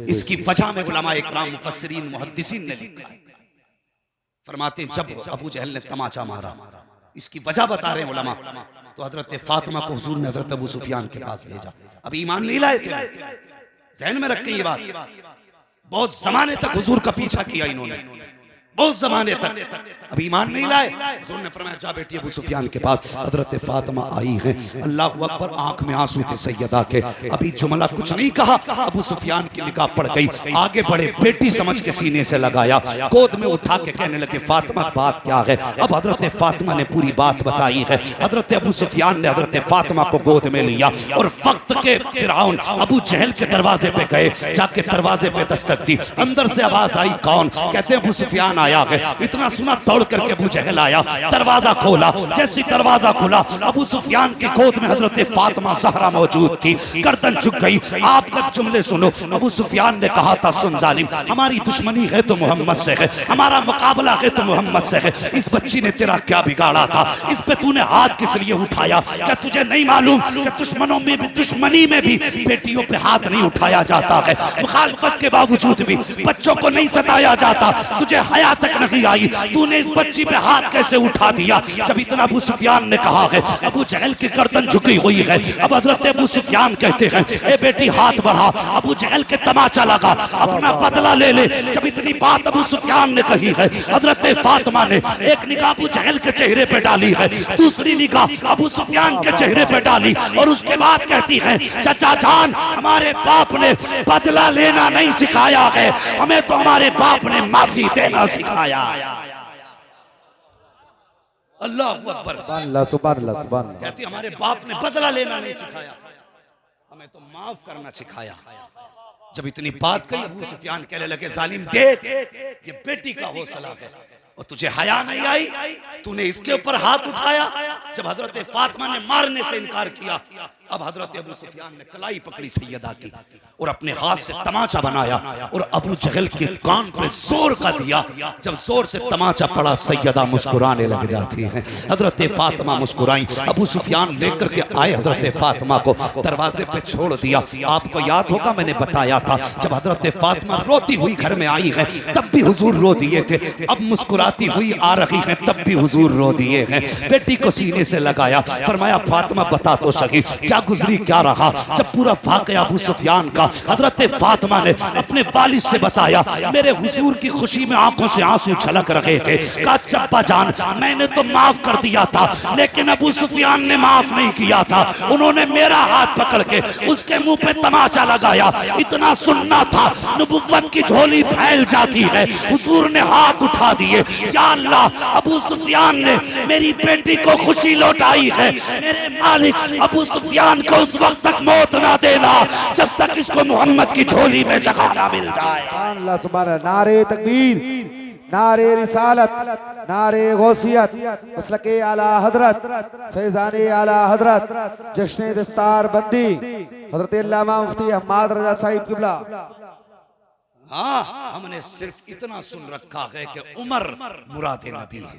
इसकी वजह में उलमाए इकराम मुफस्सिरीन मुहद्दिसीन ने लिखा है। फरमाते हैं जब अबू जहल ने तमाचा मारा, इसकी वजह बता रहे हैं उलमा, तो हजरत फातिमा को हुजूर ने हजरत अबू सुफियान के पास भेजा। अब ईमान नहीं लाए थे, ज़हन में रखें ये बात। बहुत जमाने तक हुजूर का पीछा किया इन्होंने, बहुत जमाने तक, अब ईमान नहीं लाए। हुजूर ने फरमाया जा बेटी अबू सुफियान के पास, हजरत फातिमा आई है। अल्लाह अकबर, आंख में आंसू थे सैयदा के। अभी जुमला कुछ नहीं कहा, अबू सुफियान की निगाह पड़ गई, आगे बढ़े, बेटी समझ के सीने से लगाया, गोद में उठा के कहने लगे फातिमा बात क्या है? अब हजरत फातिमा ने पूरी बात बताई है। हजरत अबू सुफियान ने हजरत फातिमा को गोद में लिया और वक्त के फिरौन अबू जहल के दरवाजे पे गए, जाके दरवाजे पे दस्तक दी। अंदर से आवाज आई, कौन? कहते अबू सुफियान आया है। इतना सुना, दौड़ करके अबू जहल आया, दरवाजा खोला। जैसे दरवाजा खुला, अबू सुफियान की गोद में हजरत फातिमा ज़हरा मौजूद थी। गर्दन झुक गई। आपका जुमले सुनो, अबू सुफियान ने कहा था सुन जालिम, हमारी दुश्मनी है तो मोहम्मद से है, हमारा मुकाबला है तो मोहम्मद से है। इस बच्ची ने तेरा क्या बिगाड़ा था? इस पे तूने हाथ किस लिए उठाया? क्या तुझे नहीं मालूम कि दुश्मनों में भी, दुश्मनी में भी बेटियों पे हाथ नहीं उठाया जाता है? मुखालफत के बावजूद भी बच्चों को नहीं सताया जाता। तुझे हया तक नहीं आई, तूने इस बच्ची पे हाथ कैसे उठा दिया? जब इतना अबू सुफियान ने कहा है, अबू जहल की गर्दन झुकी हुई है। अब हजरत अबू सुफियान कहते हैं ए बेटी हाथ बढ़ा। अबू जहल के तमाचा लगा, अपना बदला ले ले। जब इतनी बात अबू सुफियान ने कही है, हजरत फातिमा ने एक निगाह अबू जहल के चेहरे पे डाली है, दूसरी निगाह अबू सुफियान के चेहरे पे डाली और उसके बाद कहती है चाचा जान, हमारे बाप ने बदला लेना नहीं सिखाया है, हमें तो हमारे बाप ने माफी देना सिखाया। अल्लाह अकबर, सुभान अल्लाह, सुभान अल्लाह, सुभान अल्लाह। कहती हमारे बाप ने बदला लेना नहीं सिखाया, हमें तो माफ करना सिखाया। जब इतनी बात कही, अबू सुफियान कहने लगे जालिम देख, ये बेटी का हौसला है और तुझे हया नहीं आई, तूने इसके ऊपर हाथ उठाया। जब हजरत फातिमा ने मारने से इनकार किया, अब हजरत अबू सुफियान ने कलाई पकड़ी सैयदा की और अपने हाथ से तमाचा बनाया और अबू जहल के कान पे जोर का दिया। जब जोर से तमाचा पड़ा, सैयदा मुस्कुराने लग जाती है। हजरत फातिमा मुस्कुराई। अबू सुफियान लेकर के आए, हजरत फातिमा को दरवाजे पे छोड़ दिया। आपको याद होगा मैंने बताया था, जब हजरत फातिमा रोती हुई घर में आई है तब भी हुजूर रो दिए थे, अब मुस्कुराती हुई आ रही है तब भी हुजूर रो दिए हैं। बेटी को सीने से लगाया, फरमाया फातिमा बता तो सही क्या गुजरी क्या रहा। जब पूरा वाक़या अबू सुफियान का हजरत फातिमा ने अपने वालिद से बताया, मेरे हुजूर की खुशी में आंखों से आंसू छलक रहे थे। कहा चप्पा जान, मैंने तो माफ कर दिया था, लेकिन अबू सुफियान ने माफ नहीं किया था। उन्होंने मेरा हाथ पकड़ के उसके मुंह पे तमाचा लगाया। इतना सुनना था, नबुव्वत की झोली फैल जाती है। हुजूर ने हाथ उठा दिए, या अल्लाह, अबू सुफियान ने मेरी बेटी को खुशी लौटाई है। मेरे मालिक, अबू सुफियान को उस वक्त तक मौत ना देना जब तक इसको मोहम्मद की झोली में जगह ना मिल जाए। सुभान अल्लाह, सुभान अल्लाह। नारे तकबीर, नारे रिसालत, नारे गौसियत, मसलके आला हजरत, फैजाने आला हजरत, जश्न दस्तार बंदी हजरत अल्लामा मुफ्ती अहमद रजा साहिब किबला। हाँ, हमने सिर्फ इतना सुन रखा है कि उमर मुराद नबी है।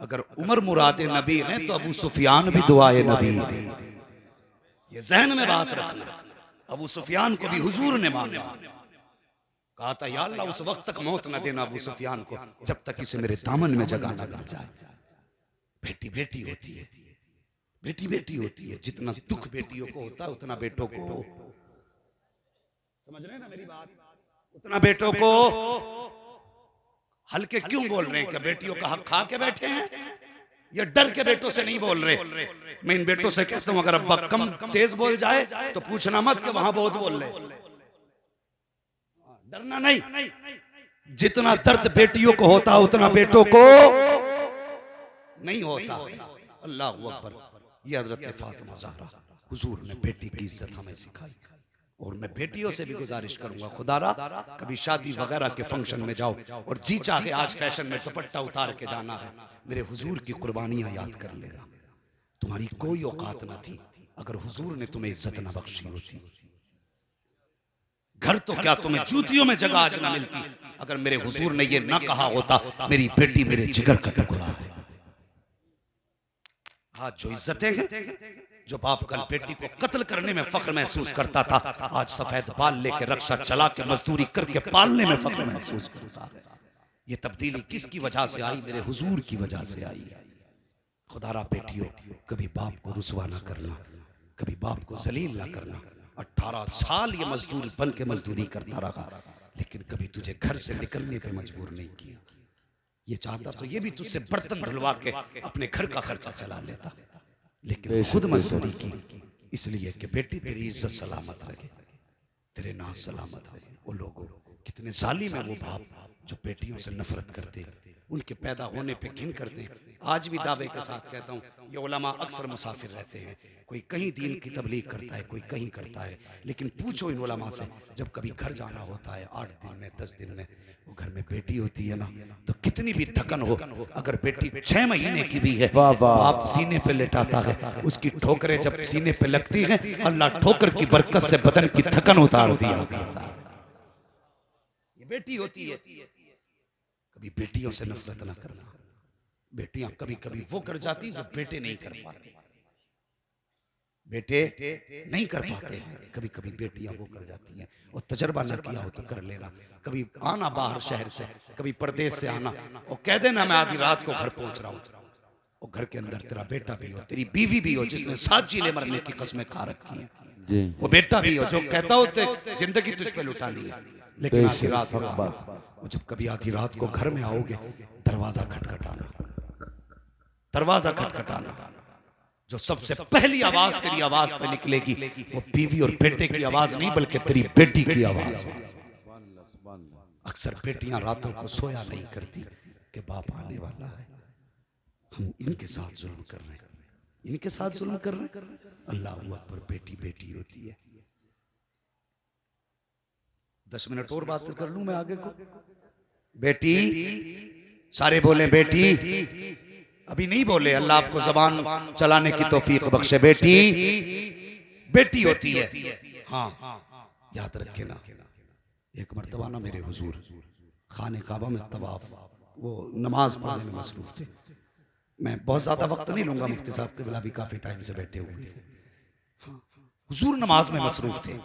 अगर उमर मुराद नबी है तो अबू सुफियान भी दुआए नबी है। ये जहन में बात रखना। अबू सुफियान को भी हुजूर ने मांगा, कहा था या अल्लाह उस वक्त तक मौत न देना अबू सुफियान को जब तक इसे मेरे दामन में जगह न मिल जाए। बेटी बेटी होती है, बेटी बेटी होती है। जितना दुख बेटियों को होता है उतना बेटों को, समझ रहे हैं ना मेरी बात, उतना बेटों को। हल्के क्यों बोल रहे हैं? क्या बेटियों का हक खा के बैठे हैं या डर के बेटों से नहीं बोल रहे? मैं इन बेटों से कहता हूं अगर अब्बा कम तेज बोल जाए तो पूछना मत कि वहां बहुत बोल रहे। डरना नहीं। जितना दर्द बेटियों को होता उतना बेटों को नहीं होता। अल्लाह अकबर। ये हजरत फातिमा ज़हरा हुजूर ने बेटी की इज्जत हमें सिखाई। और मैं बेटियों से भी गुजारिश करूंगा, खुदारा कभी शादी वगैरह के फंक्शन में जाओ और जी चाहे आज फैशन में दुपट्टा उतार के जाना है, मेरे हुजूर की कुर्बानियां याद कर लेना। तुम्हारी कोई औकात न थी अगर हुजूर ने तुम्हें इज्जत न बख्शी होती। घर तो क्या तुम्हें जूतियों में जगह आज न मिलती अगर मेरे हुजूर ने ये ना कहा होता मेरी बेटी मेरे जिगर का टुकड़ा है। आज जो इज्जतें हैं, जो बाप कल बेटी को कत्ल करने में फख्र महसूस करता था, आज सफेद बाल लेके रक्षा चला के मजदूरी करके पालने में फख्र महसूस करता है। ये तब्दीली किसकी वजह से आई? मेरे हुजूर की वजह से आई है। खुदारा बेटियों, कभी बाप को रुसवा ना करना, कभी बाप को जलील ना करना। 18 साल ये मजदूर बन के मजदूरी करता रहा, लेकिन कभी तुझे घर से निकलने पे मजबूर नहीं किया। ये चाहता तो ये भी तुझसे बर्तन धुलवा के अपने घर का खर्चा चला लेता, लेकिन खुद मजदूरी की इसलिए कि बेटी तेरी इज्जत सलामत रहे, तेरे नाम सलामत रहे। वो लोगों कितने जालिम है वो बाप जो बेटियों से नफरत करते, उनके पैदा होने पे घिन करते हैं। आज भी दावे के साथ कहता हूँ, ये उलमा अक्सर मुसाफिर रहते हैं, कोई कहीं दीन की तबलीग करता है, कोई कहीं करता है, लेकिन पूछो इन उलमा से जब कभी घर जाना होता है 8 दिन में 10 दिन में, वो घर में बेटी होती है ना, तो कितनी भी थकन हो, अगर बेटी 6 महीने की भी है, बाप सीने पे लेटाता है, उसकी ठोकरें जब सीने पे लगती हैं, अल्लाह ठोकर की बरकत से बदन की थकन उतार दिया करता है। ये बेटी होती है। कभी बेटियों से नफरत ना करना। बेटियां कभी कभी वो कर जाती जो बेटे नहीं कर पाते, बेटे नहीं कर पाते हैं, कभी कभी बेटियां वो कर जाती हैं। और तजर्बा ना किया हो तो कर लेना। कभी आना बाहर शहर से, कभी परदेश से आना और कह देना मैं आधी रात को घर पहुंच रहा हूं, और घर के अंदर तेरा बेटा भी हो, तेरी बीवी भी हो जिसने 7 जीने मरने की कसमें खा रखी है, वो बेटा भी हो जो कहता हो जिंदगी तुझ पे लुटानी है, लेकिन आधी रात को और जब कभी आधी रात को घर में आओगे, दरवाजा खटखटाना, दरवाजा खटखटाना। जो सबसे पहली आवाज तेरी आवाज पे निकलेगी वो बीवी और बेटे की आवाज नहीं बल्कि तेरी बेटी की आवाज हो। अक्सर बेटियां रातों को सोया नहीं करती कि बाप आने वाला है, हम इनके साथ जुल्म कर रहे हैं, इनके साथ जुल्म कर रहे हैं। अल्लाह अकबर। बेटी बेटी होती है। 10 मिनट और बात कर लूं मैं आगे को। बेटी, सारे बोले बेटी, अभी नहीं बोले, अल्लाह आपको जबान चलाने की तौफीक बख्शे। बेटी बेटी होती है। हाँ याद रखे ना, एक मर्तबा ना मेरे हुजूर खाने काबा में तवाफ, वो नमाज पढ़ने में मसरूफ थे। मैं बहुत ज्यादा वक्त नहीं लूंगा, मुफ्ती साहब के बिला भी काफी टाइम से बैठे हुए हैं। हुजूर नमाज में मसरूफ थे।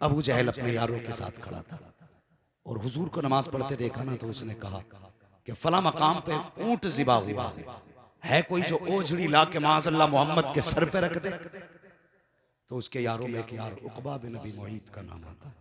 अबू जहल अपने यारों के साथ खड़ा था और हुजूर को नमाज पढ़ते देखा ना, तो उसने कहा कि फला मकाम पे ऊंट ज़िबा हुआ है कोई जो ओझड़ी ला के माज़अल्लाह मोहम्मद के सर पे रख दे। तो उसके यारों में एक यार उकबा बिन अबी मुईत का नाम आता है।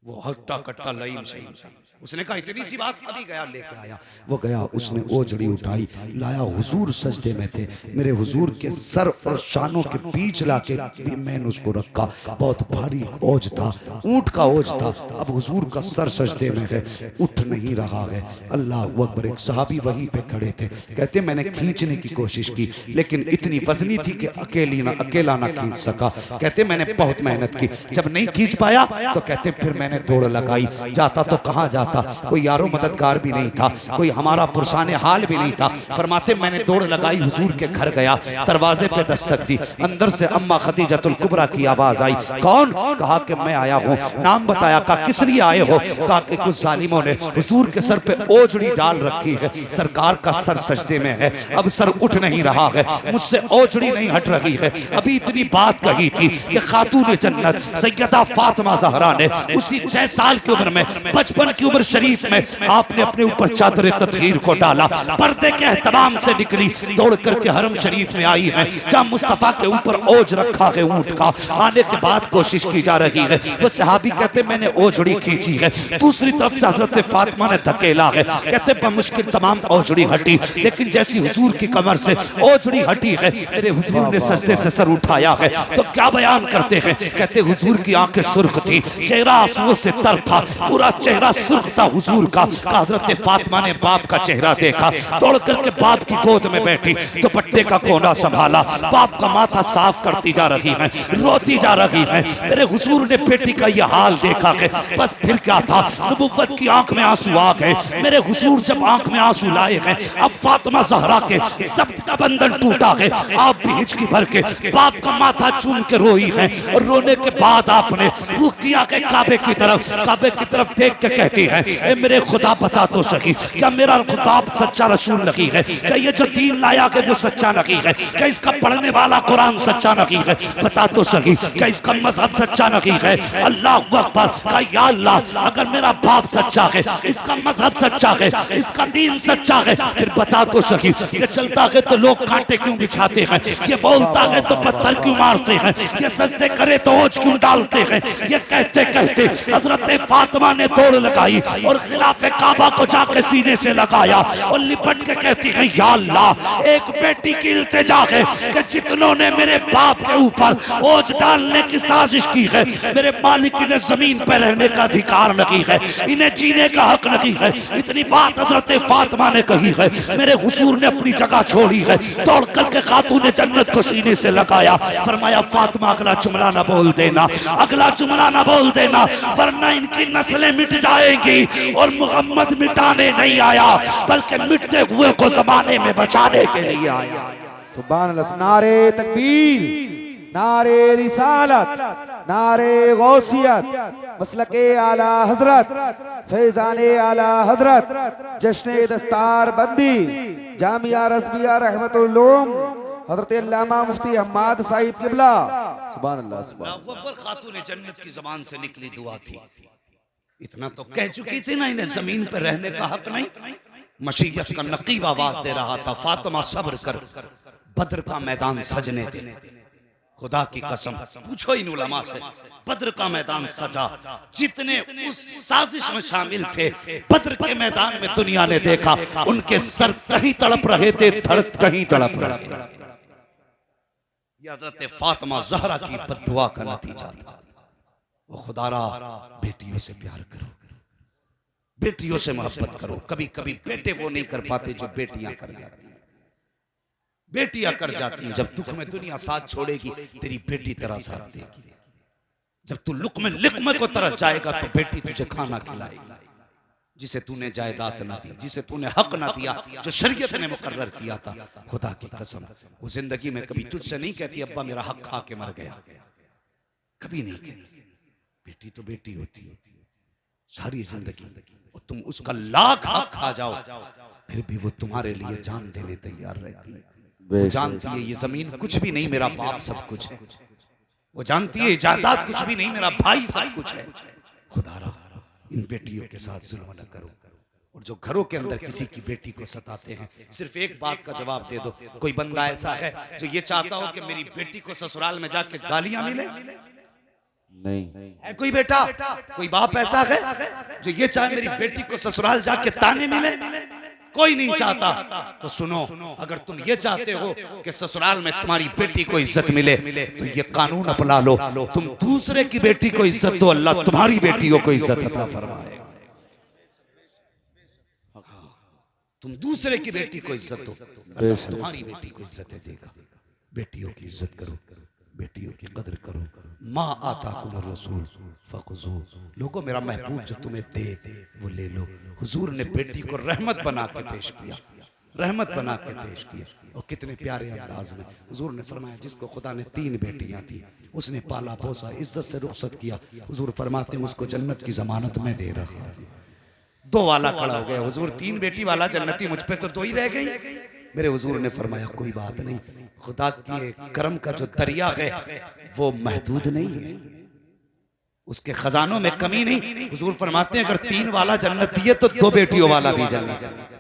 वो हट्टा कट्टा लईम शहीद था। उसने कहा इतनी सी बात, अभी गया लेके आया। वो गया, उसने ओझड़ी उठाई, लाया, हुजूर सजदे में थे, मेरे हुजूर के सर और शानों के बीच लाके भी मैंने उसको रखा। बहुत भारी ओझ था, ऊंट का ओझ था। अब हुजूर का सर सजदे में है, उठ नहीं रहा है। अल्लाह अकबर। एक सहाबी वहीं पे खड़े थे, कहते मैंने खींचने की कोशिश की लेकिन इतनी वजनी थी कि अकेला ना खींच सका। कहते मैंने बहुत मेहनत की, जब नहीं खींच पाया तो कहते फिर मैंने दौड़ लगाई। जाता तो कहाँ जाता, कोई यारो मददगार भी नहीं था, कोई हमारा पुरसाने हाल भी नहीं था। फरमाते मैंने दौड़ लगाई, हुजूर के घर गया, दरवाजे पे दस्तक दी, अंदर से अम्मा खदीजतुल कुबरा की आवाज आई। कौन? कहा कि मैं आया हूँ। नाम बताया, कहा किस लिए आए हो? कहा कि कुछ जालिमों ने हुजूर के सर पे ओझड़ी डाल रखी है, सरकार का सर सजदे में है, अब सर उठ नहीं रहा है, मुझसे ओझड़ी नहीं हट रही है। अभी इतनी बात कही थी कि खातून जन्नत सैयदा फातिमा ज़हरा ने उसी 6 साल की उम्र में, बचपन की उम्र शरीफ में आपने अपने ऊपर चादर तत्हीर को डाला, पर्दे के एहतमाम से निकली, दौड़ करके हरम शरीफ में आई है, जहाँ मुस्तफा के ऊपर ओझ रखा है ऊंट का। आने के बाद कोशिश की जा रही है। वो सहाबी कहते मैंने ओझड़ी खींची है, दूसरी तरफ से हजरत फातिमा ने धकेला है। कहते बमुश्किल तमाम ओझड़ी हटी, लेकिन जैसी हुजूर की कमर से ओझड़ी हटी है, मेरे हुजूर ने सजदे से सर उठाया है। तो क्या बयान करते हैं? कहते हुजूर की आंखें सुर्ख थी, चेहरा आंसुओं से तर था, पूरा चेहरा सुर्ख था हुजूर का। हजरत फातिमा ने बाप का चेहरा देखा, दौड़ करके बाप की गोद में बैठी, दुपट्टे का कोना संभाला, बाप का माथा साफ करती जा रही है, रोती जा रही है। मेरे हुजूर ने बेटी का यह हाल देखा है, बस फिर क्या था, नबुव्वत की आंख में आंसू आ गए। मेरे हुजूर जब आंख में आंसू लाए हैं, अब फातिमा ज़हरा के ज़ब्त का बंधन टूटा है। आप भी हिचकी भर के बाप का माथा चूम के रोई है, और रोने के बाद आपने रुख किया के काबे की तरफ देख के कहती है, ए मेरे खुदा बता तो सही, क्या मेरा बाप सच्चा रसूल नहीं है? क्या ये जो दीन लाया है वो सच्चा नहीं है? क्या इसका पढ़ने वाला कुरान सच्चा नहीं है? बता तो सही, क्या इसका मजहब सच्चा नहीं है? अल्लाह अकबर। कहा या अल्लाह, अगर मेरा बाप सच्चा है, इसका मजहब सच्चा है, इसका दीन सच्चा है, फिर बता तो सही, ये चलता है तो लोग कांटे क्यों बिछाते हैं? ये बोलता है तो पत्थर क्यों मारते हैं? ये सजदे करे तो ओझ क्यों डालते हैं? ये कहते कहते हजरत फातिमा ने दौड़ लगाई और खिलाफे काबा को जाके सीने से लगाया और लिपट के कहती है, या अल्लाह, एक बेटी की इल्तिजा है कि जितनों ने मेरे बाप के ऊपर ओझ डालने की साजिश की है, मेरे मालिक ने जमीन पर रहने का अधिकार नहीं है, इन्हें जीने का हक नहीं है। इतनी बात हजरत फातिमा ने कही है। मेरे हुजूर ने अपनी जगह छोड़ी है, दौड़ करके खातून जन्नत को सीने से लगाया, फरमाया फातिमा अगला जुमला ना बोल देना, अगला जुमला ना बोल देना, वरना इनकी नस्लें मिट जाएंगी। और मोहम्मद मिटाने नहीं आया, बल्कि मिटते हुए को जमाने में बचाने के लिए आया। सुभान अल्लाह। नारे तकबीर, नारे रिसालत, नारे गौसियत, मसलके आला हजरत, फैजाने आला हजरत, जश्न दस्तार बंदी, जामिया रज़विया रहमतुल उलूम हजरत अल्लामा मुफ्ती हम्माद साहिब किबला। सुभान अल्लाह। सुभान अल्लाह। खातून जन्नत की जबान से निकली दुआ थी। इतना तो कह चुकी थी ना, इन्हें जमीन पर रहने का हक नहीं। मशीयत का नकीब आवाज दे रहा था, फातिमा सब्र कर, बद्र का मैदान सजने दे। खुदा की कसम, पूछो इन उलमा से, बद्र का मैदान सजा। जितने उस साजिश में शामिल थे, बद्र के मैदान में दुनिया ने देखा, उनके सर कहीं तड़प रहे थे, धड़ कहीं तड़प रहे थे। हज़रत फातिमा ज़हरा की बद्दुआ का नतीजा था। वो खुदारा, बेटियों से प्यार करो, बेटियों से मोहब्बत करो। कभी कभी बेटे वो नहीं कर पाते जो बेटियां कर जाती हैं। बेटियां कर जाती हैं, जब दुख में दुनिया साथ छोड़ेगी, तेरी बेटी तेरा साथ देगी। जब तू लिक्मे को तरस जाएगा तो बेटी तुझे खाना खिलाएगी। जिसे तूने जायदाद न दी, जिसे तूने हक न दिया, जो शरीयत ने मुकर्रर किया था, खुदा की कसम वो जिंदगी में कभी तुझसे नहीं कहती अब्बा मेरा हक खा के मर गया, कभी नहीं कहती। बेटी तो बेटी होती है सारी जिंदगी, और तुम उसका लाख हक खा जाओ फिर भी वो तुम्हारे लिए जान देने तैयार रहती है। वो जानती है ये जमीन कुछ भी नहीं, मेरा बाप सब कुछ है। वो जानती है जायदाद कुछ भी नहीं, मेरा भाई सब कुछ है। खुदारा इन बेटियों के साथ जुल्म न करो, और जो घरों के अंदर किसी की बेटी को सताते हैं, सिर्फ एक बात का जवाब दे दो, कोई बंदा ऐसा है जो ये चाहता हो कि मेरी बेटी को ससुराल में जाके गालियां मिले? नहीं है कोई बेटा, कोई बाप ऐसा है जो ये चाहे मेरी बेटी को ससुराल जाके ताने मिले? कोई नहीं चाहता। तो सुनो, अगर तुम ये चाहते हो कि ससुराल में तुम्हारी बेटी को इज्जत मिले तो ये कानून अपना लो, तुम दूसरे की बेटी को इज्जत दो, अल्लाह तुम्हारी बेटियों को इज्जत अता फरमाएगा। तुम दूसरे की बेटी को इज्जत दो, अल्लाह तुम्हारी बेटी को इज्जत देगा। बेटियों की इज्जत करो, बेटियों की कदर करो। माँ आता कुमर रसूल फखुजू, लोगों मेरा महबूब जो तुम्हें दे वो ले लो। हुजूर ने बेटी को रहमत बना के पेश किया, रहमत बना के पेश किया। और कितने प्यारे अंदाज में हुजूर ने फरमाया, जिसको खुदा ने 3 बेटियां थी उसने पाला पोसा, इज्जत से रुखसत किया। हुजूर फरमाते हैं उसको जन्नत की जमानत में दे रहा हूं। 2 वाला खड़ा हो गया, हुजूर 3 बेटी वाला जन्नती, मुझ पे तो 2 ही रह गई। मेरे हुजूर ने फरमाया कोई बात नहीं, खुदा के करम का जो दरिया है वो महदूद नहीं है, उसके खजानों में कमी नहीं। हुजूर फरमाते हैं अगर 3 वाला जन्नती है तो 2 बेटियों वाला भी जन्नती है।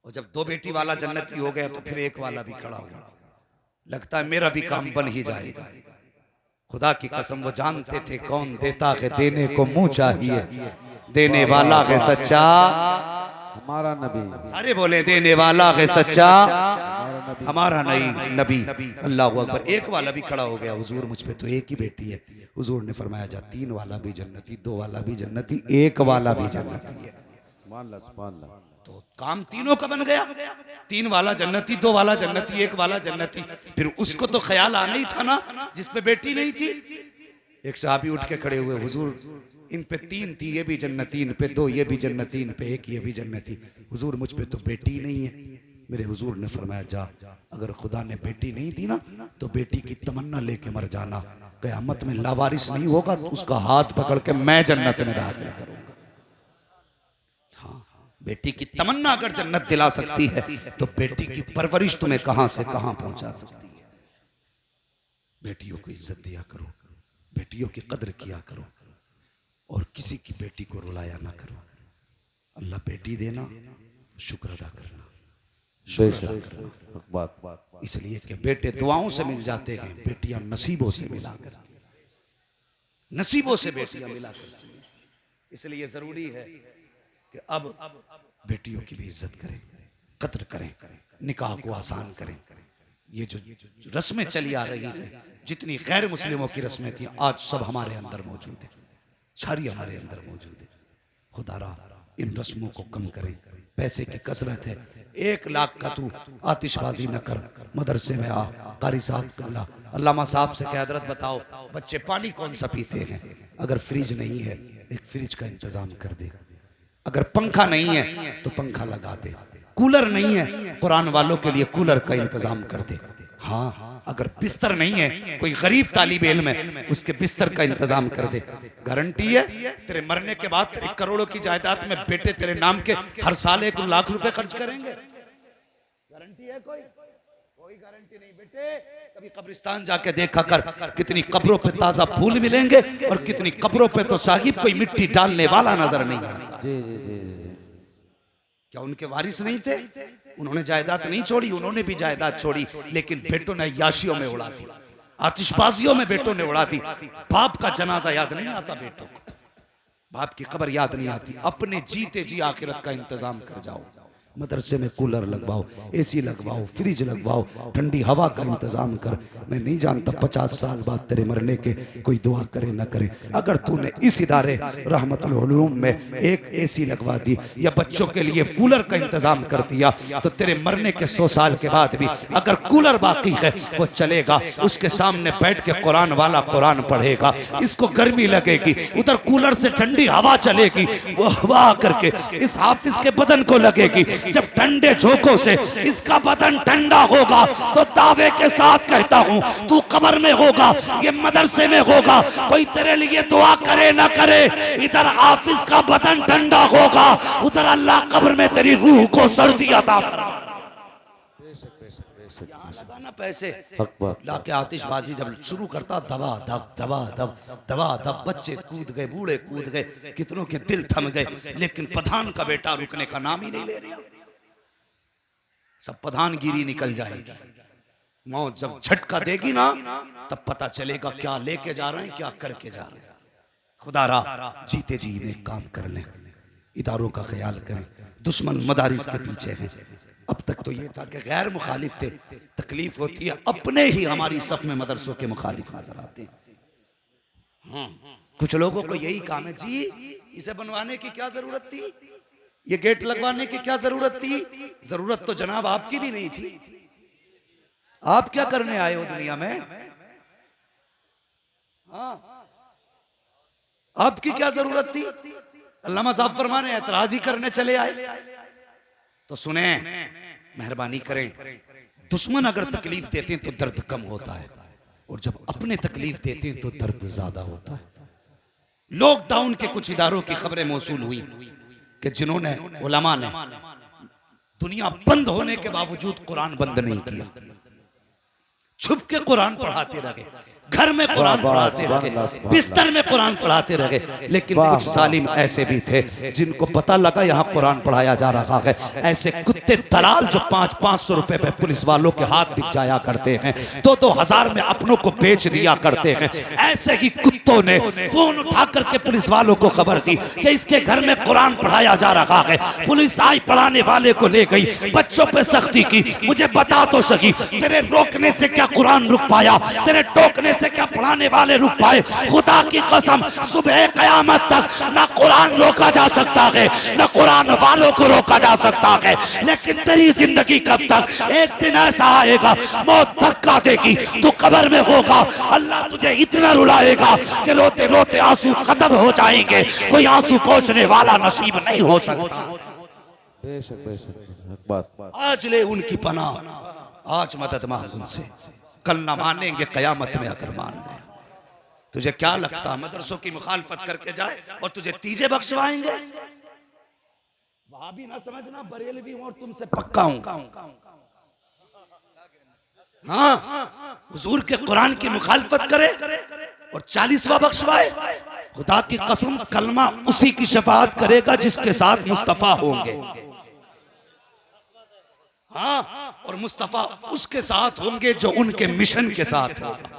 और जब 2 बेटी वाला जन्नती हो गया तो फिर 1 वाला भी खड़ा हुआ। लगता है मेरा भी काम बन ही जाएगा। खुदा की कसम वो जानते थे कौन देता है देने को मुंह चाहिए, देने वाला है सच्चा हमारा नबी। सारे बोले देने वाला है सच्चा हमारा नहीं नबी। अल्लाह अकबर। 1 वाला भी खड़ा हो गया, हुजूर मुझ पे तो 1 ही बेटी है। हुजूर ने फरमाया जा 3 वाला भी जन्नती, 2 वाला भी जन्नती, 1 वाला भी जन्नती है। सुभान अल्लाह, सुभान अल्लाह। तो काम तीनों का बन गया, 3 वाला जन्नती, 2 वाला जन्नती, 1 वाला जन्नती। फिर उसको तो ख्याल आना ही था ना जिसपे बेटी नहीं थी। एक सहाबी उठ के खड़े हुए, हुजूर इन पे 3 थी, ये भी जन्नती, इन पे 2, ये भी जन्नती, इन पे 1, ये भी जन्नती। हुजूर मुझ पे तो बेटी नहीं है। मेरे हुजूर ने फरमाया जा, अगर खुदा ने बेटी नहीं दी ना तो बेटी की तमन्ना लेके मर जाना, क़यामत में लावारिस नहीं होगा तो उसका हाथ पकड़ के मैं जन्नत में दाखिल करूंगा। हाँ, बेटी की तमन्ना अगर जन्नत दिला सकती है तो बेटी की परवरिश तुम्हें कहां से कहां पहुंचा सकती है। बेटियों को इज्जत दिया करो, बेटियों की कदर किया करो और किसी की बेटी को रुलाया ना करो। अल्लाह बेटी देना, शुक्र अदा करना, शुक्र अदा करना। इसलिए कि बेटे दुआओं से मिल जाते हैं, बेटियां नसीबों से मिला करती हैं, नसीबों से बेटियां मिला करती हैं। इसलिए जरूरी है कि अब बेटियों की भी इज्जत करें, कद्र करें, निकाह को आसान करें। ये जो रस्में चली आ रही हैं, जितनी गैर मुस्लिमों की रस्में थी आज सब हमारे अंदर मौजूद है, सारी हमारे अंदर मौजूद है। खुदारा इन रस्मों को कम करें। पैसे की कसरत है, 1 लाख का तू आतिशबाजी न कर, मदरसे में आ, कारी साहब कबला अल्लामा साहब से कह हजरत बताओ बच्चे पानी कौन सा पीते हैं, अगर फ्रिज नहीं है एक फ्रिज का इंतजाम कर दे, अगर पंखा नहीं है तो पंखा लगा दे, कूलर नहीं है कुरान वालों के लिए कूलर का इंतजाम कर दे। हाँ, अगर बिस्तर नहीं है कोई गरीब तालिब इल्म है उसके बिस्तर का इंतजाम कर दे। गारंटी है तेरे मरने के बाद तेरे करोड़ों की जायदाद में बेटे तेरे नाम के हर साल 1 लाख रुपए खर्च करेंगे। गारंटी है कोई? कोई गारंटी नहीं बेटे। कभी कब्रिस्तान जाके देखा कर, कितनी कब्रों पे ताजा फूल मिलेंगे और कितनी कब्रों पे तो साहिब कोई मिट्टी डालने वाला नजर नहीं आता। क्या उनके वारिस नहीं थे? उन्होंने जायदाद नहीं छोड़ी, उन्होंने भी जायदाद छोड़ी, लेकिन बेटों ने याशियों में उड़ा दी, आतिशबाजियों में बेटों ने उड़ा दी। बाप का जनाजा याद नहीं आता बेटों को, बाप की कब्र याद नहीं आती। अपने जीते जी आखिरत का इंतजाम कर जाओ। मदरसे में कूलर लगवाओ, एसी लगवाओ, फ्रिज लगवाओ, ठंडी हवा का इंतजाम कर। मैं नहीं जानता 50 साल बाद तेरे मरने के कोई दुआ करे ना करे। अगर तूने इस इदारे रहमतुल उलूम में एक एसी लगवा दी या बच्चों के लिए कूलर का इंतजाम कर दिया तो तेरे मरने के 100 साल के बाद भी अगर कूलर बाकी है वो चलेगा। उसके सामने बैठ के कुरान वाला कुरान पढ़ेगा, इसको गर्मी लगेगी, उधर कूलर से ठंडी हवा चलेगी, वो हवा करके इस हाफिज के बदन को लगेगी। जब ठंडे झोंकों से इसका बदन ठंडा होगा तो दावे के साथ कहता हूं तू कब्र में होगा, ये मदरसे में होगा, कोई तेरे लिए दुआ करे ना करे, इधर हाफिज का बदन ठंडा होगा, उधर अल्लाह कब्र में तेरी रूह को सर्दी अता फरमाएगा। बेशक यहाँ लगाना पैसे, हक बात। लाके आतिशबाजी जब शुरू करता, दबा दब दबा दब दबा दब, बच्चे कूद गए, बूढ़े कूद गए, कितनों के दिल थम गए, लेकिन प्रधान का बेटा रुकने का नाम ही नहीं ले रहा। सब प्रधानगिरी निकल जाएगी। मौत जब झटका देगी ना, तब पता चलेगा क्या लेके जा रहे हैं, क्या करके जा रहे हैं। खुदा रा जीते जी नेक काम कर लें, इदारों का ख्याल करें। दुश्मन मदारिस के पीछे हैं। अब तक तो ये था कि गैर मुखालिफ थे, तकलीफ होती है अपने ही हमारी सफ में मदरसों के मुखालिफ नजर आते हैं। हाँ, कुछ लोगों को यही काम है, जी इसे बनवाने की क्या जरूरत थी, ये गेट लगवाने की क्या जरूरत थी। जरूरत तो जनाब आपकी भी नहीं थी। आप क्या करने आए हो दुनिया में? हाँ, आपकी क्या जरूरत थी? अल्लामा साहब फरमाने एतराज ही करने चले आए। तो सुने, मेहरबानी करें, दुश्मन अगर तकलीफ देते हैं तो दर्द कम होता है, और जब अपने तकलीफ देते हैं तो दर्द ज्यादा होता है। लॉकडाउन के कुछ इदारों की खबरें मौसूल हुई कि जिन्होंने, उलमा ने, दुनिया बंद होने के बावजूद कुरान बंद नहीं किया, छुप के कुरान पढ़ाते रहे, घर में कुरान पढ़ाते रहे, बिस्तर में कुरान पढ़ाते रहे। लेकिन कुछ जालिम ऐसे भी थे जिनको पता लगा यहाँ कुरान पढ़ाया जा रहा है। ऐसे कुत्ते दलाल जो 500-500 रुपए पे पुलिस वालों के हाथ बिक जाया करते हैं, 2-2 हज़ार में अपनों को बेच दिया करते हैं, ऐसे ही कुत्तों ने फोन उठा करके पुलिस वालों को खबर दी कि इसके घर में कुरान पढ़ाया जा रहा है। पुलिस आई, पढ़ाने वाले को ले गई, बच्चों पे सख्ती की। मुझे बता तो सही, तेरे रोकने से क्या कुरान रुक पाया, तेरे टोकने से क्या पढ़ाने वाले रुक पाए? खुदा की कसम, सुबह कयामत तक ना कुरान रोका जा सकता है, ना कुरान वालों को रोका जा सकता है। लेकिन तेरी जिंदगी कब तक? एक दिन ऐसा आएगा, मौत धक्का देगी, तू कब्र में होगा, अल्लाह तुझे इतना रुलाएगा कि रोते रोते आंसू खत्म हो जाएंगे, कोई आंसू पोंछने वाला नसीब नहीं हो सकता। बेशक बेशक हक बात। आज ले उनकी पनाह, आज मदद मांग उनसे, कल ना मानेंगे कयामत में अगर मान गए। तुझे क्या लगता मदरसों की मुखालफत करके जाए और तुझे तीजे बख्शवाएंगे? वहां भी ना समझना, बरेलवी हूं और तुमसे पक्का हूं। हाँ, हुजूर के कुरान की मुखालफत करे और 40वां बख्शवाए, खुदा की कसम कलमा उसी की शफाअत करेगा जिसके साथ मुस्तफा होंगे। हाँ, और मुस्तफा उसके साथ होंगे जो उनके मिशन के साथ होगा।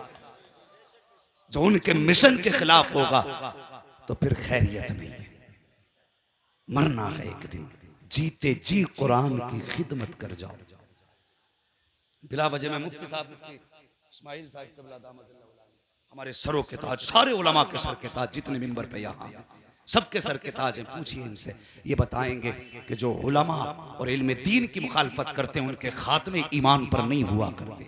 जो उनके मिशन के खिलाफ होगा तो फिर खैरियत नहीं है। मरना है एक दिन, जीते जी कुरान की खिदमत कर जाओ। बिला वजह में मुफ्ती साहब, मुफ्ती इस्माइल साहब क़िबला दामद हमारे सरों के ताज, सारे उलमा के सर के ताज, जितने मिंबर पे यहाँ हैं सबके सर के ताज हैं। पूछिए इनसे, ये बताएंगे कि जो उलमा और इल्म दीन की मुखालफत करते हैं उनके खात्मे ईमान पर नहीं हुआ करते।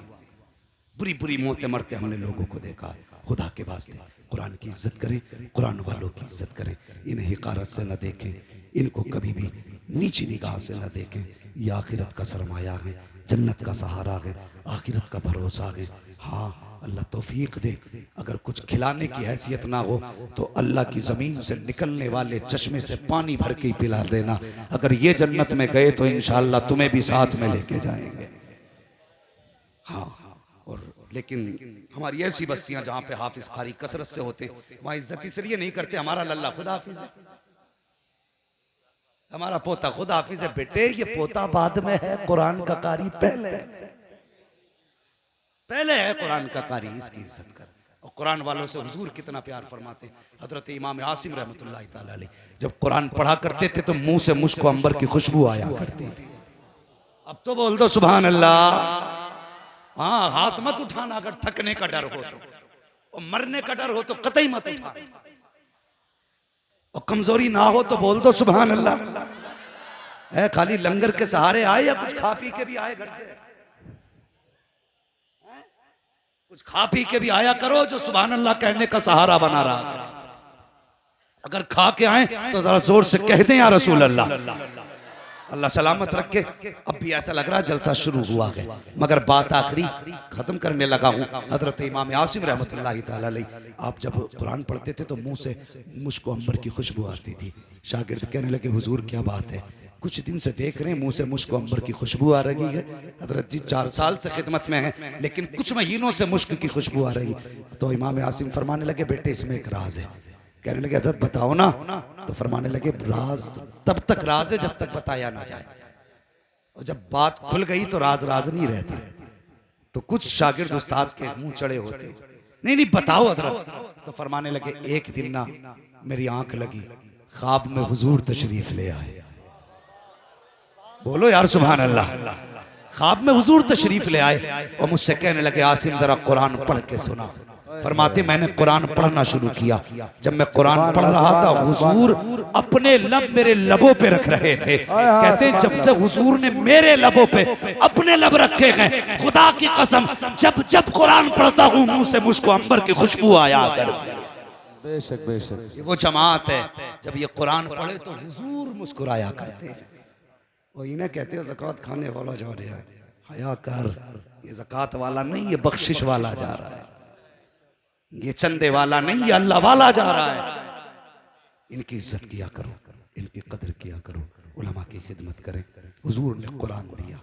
बुरी बुरी मौतें मरते हमने लोगों को देखा है। खुदा के वास्ते कुरान की इज्जत करें, कुरान वालों की इज्जत करें, इन्हें हिकारत से न देखें, इनको कभी भी नीची निगाह से न देखें। ये आखिरत का सरमाया है, जन्नत का सहारा है, आखिरत का भरोसा है। हाँ, अल्लाह तौफीक दे, अगर कुछ खिलाने की हैसियत ना हो तो अल्लाह की ज़मीन से निकलने वाले चश्मे से पानी भर के ही पिला देना। अगर ये जन्नत में गए तो इंशाअल्लाह तुम्हें भी साथ में लेके जाएंगे। हाँ, और लेकिन हमारी ऐसी बस्तियां जहां पे हाफिज कारी कसरत से होते, वहां इज्जत इसलिए नहीं करते, हमारा लल्ला खुद हाफिज है, हमारा पोता खुद हाफिज है। बेटे ये पोता बाद में है, कुरान का कारी पहले है, पहले है कुरान का कारी, इसकी इज्जत कर। और कुरान वालों से हुजूर कितना प्यार फरमाते। हजरत इमाम आसिम रहमतुल्लाह ताला अलैह जब कुरान पढ़ा करते थे तो मुंह से मुझको अंबर की खुशबू आया करती थी। अब तो बोल दो सुभान अल्लाह। हाँ, हाथ मत उठाना अगर थकने का डर हो तो, और मरने का डर हो तो कतई मत उठाना, और कमजोरी ना हो तो बोल दो सुभान अल्लाह। है खाली लंगर के सहारे आए या कुछ खा पी के भी आए घर से? कुछ खा पी के भी आया करो जो सुभान अल्लाह कहने का सहारा बना रहा है। अगर खा के आए तो जरा जोर से कह दें या रसूल अल्लाह, अल्लाह सलामत रखे। अब भी ऐसा लग रहा है जलसा शुरू हुआ है, मगर बात आखिरी खत्म करने लगा हूँ। हजरत इमाम आसिम रहमतुल्लाह ताला अलैह आप जब कुरान पढ़ते थे तो मुंह से मुझको अंबर की खुशबू आती थी। शागिर्द कहने लगे हुजूर क्या बात है, कुछ दिन से देख रहे हैं मुंह से मुश्क अंबर की खुशबू आ रही है। हजरत जी 4 साल से खिदमत में हैं, लेकिन कुछ महीनों से मुश्क की खुशबू आ रही है। तो इमाम आसिम फरमाने लगे बेटे इसमें एक राज है। कहने लगे हजरत बताओ ना। तो फरमाने लगे राज तब तक राज है जब तक बताया ना जाए, और जब बात खुल गई तो राज राज नहीं रहता। तो कुछ शागिर्द उस्ताद के मुंह चढ़े होते, नहीं नहीं बताओ हजरत। तो फरमाने लगे एक दिन ना मेरी आंख लगी, ख्वाब में हुजूर तशरीफ ले आए। बोलो यार सुभान अल्लाह। ख्वाब में हुजूर तशरीफ ले आए और मुझसे कहने लगे आसिम जरा कुरान पढ़ के सुना। फरमाते मैंने कुरान पढ़ना शुरू किया। जब मैं कुरान पढ़ रहा था हुजूर अपने लब मेरे लबों पे रख रहे थे। कहते जब से हुजूर ने मेरे लबों पे अपने लब रखे हैं, खुदा की कसम जब जब कुरान पढ़ता हूँ मुंह से मुझको अंबर की खुशबू आया करती है। बेशक बेशक। ये वो जमात है जब ये कुरान पढ़े तो हुजूर मुस्कुराया करते हैं। वो इन्हें कहते हो ज़कात खाने वाला जा रहा है, हया कर। ये ज़कात वाला नहीं, ये बख्शिश वाला जा रहा है, ये चंदे वाला नहीं, ये अल्लाह वाला जा रहा है। इनकी इज्जत किया करो, इनकी कदर किया करो, उलमा की खिदमत करें। हुजूर ने कुरान दिया,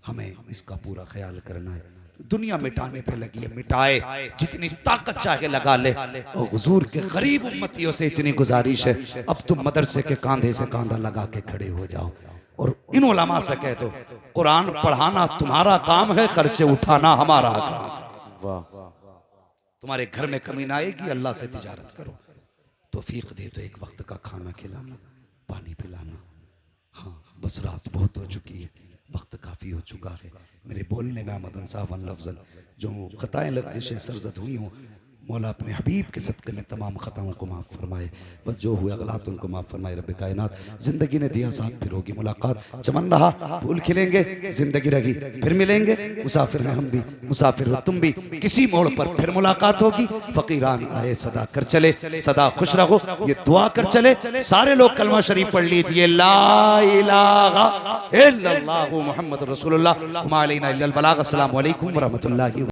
हमें इसका पूरा ख्याल करना है। दुनिया मिटाने पे लगी है, मिटाए जितनी ताकत चाहे लगा ले। और हुजूर के गरीब उम्मतियों से इतनी गुजारिश है अब तुम मदरसे के कांधे से कांधा लगा के खड़े हो जाओ और इन उलमा से कह दो कुरान पढ़ाना तुम्हारा काम है, खर्चे उठाना हमारा काम। वाह। तुम्हारे घर में कमी ना आएगी, अल्लाह से तिजारत करो। तौफीक दे तो एक वक्त का खाना खिलाना, पानी पिलाना। हाँ बस रात बहुत हो चुकी है, वक्त काफ़ी हो चुका है। मेरे बोलने में आमदन साहब लफ्ज़न जो ख़ताएँ लफ्ज़िशें सरजद हुई हूँ, मौला अपने हबीब के सदक़े में तमाम ख़ताओं को माफ़ फरमाए। बस जो हुए अगलात उनको माफ़ फरमाए। रब्बे कायनात ज़िंदगी ने दिया साथ, फिर होगी मुलाकात। चमन रहा फूल खिलेंगे, ज़िंदगी रही फिर मिलेंगे। मुसाफिर हैं हम भी, मुसाफिर हो तुम भी, किसी मोड़ पर फिर मुलाकात होगी। फ़कीरान आए सदा कर चले, सदा खुश रहो ये दुआ कर चले। सारे लोग कलमा शरीफ पढ़ लीजिए, ला इलाहा इल्लल्लाहु मुहम्मद रसूलुल्लाह मा अलैना इल्लल बलाग। अस्सलामु अलैकुम व रहमतुल्लाहि।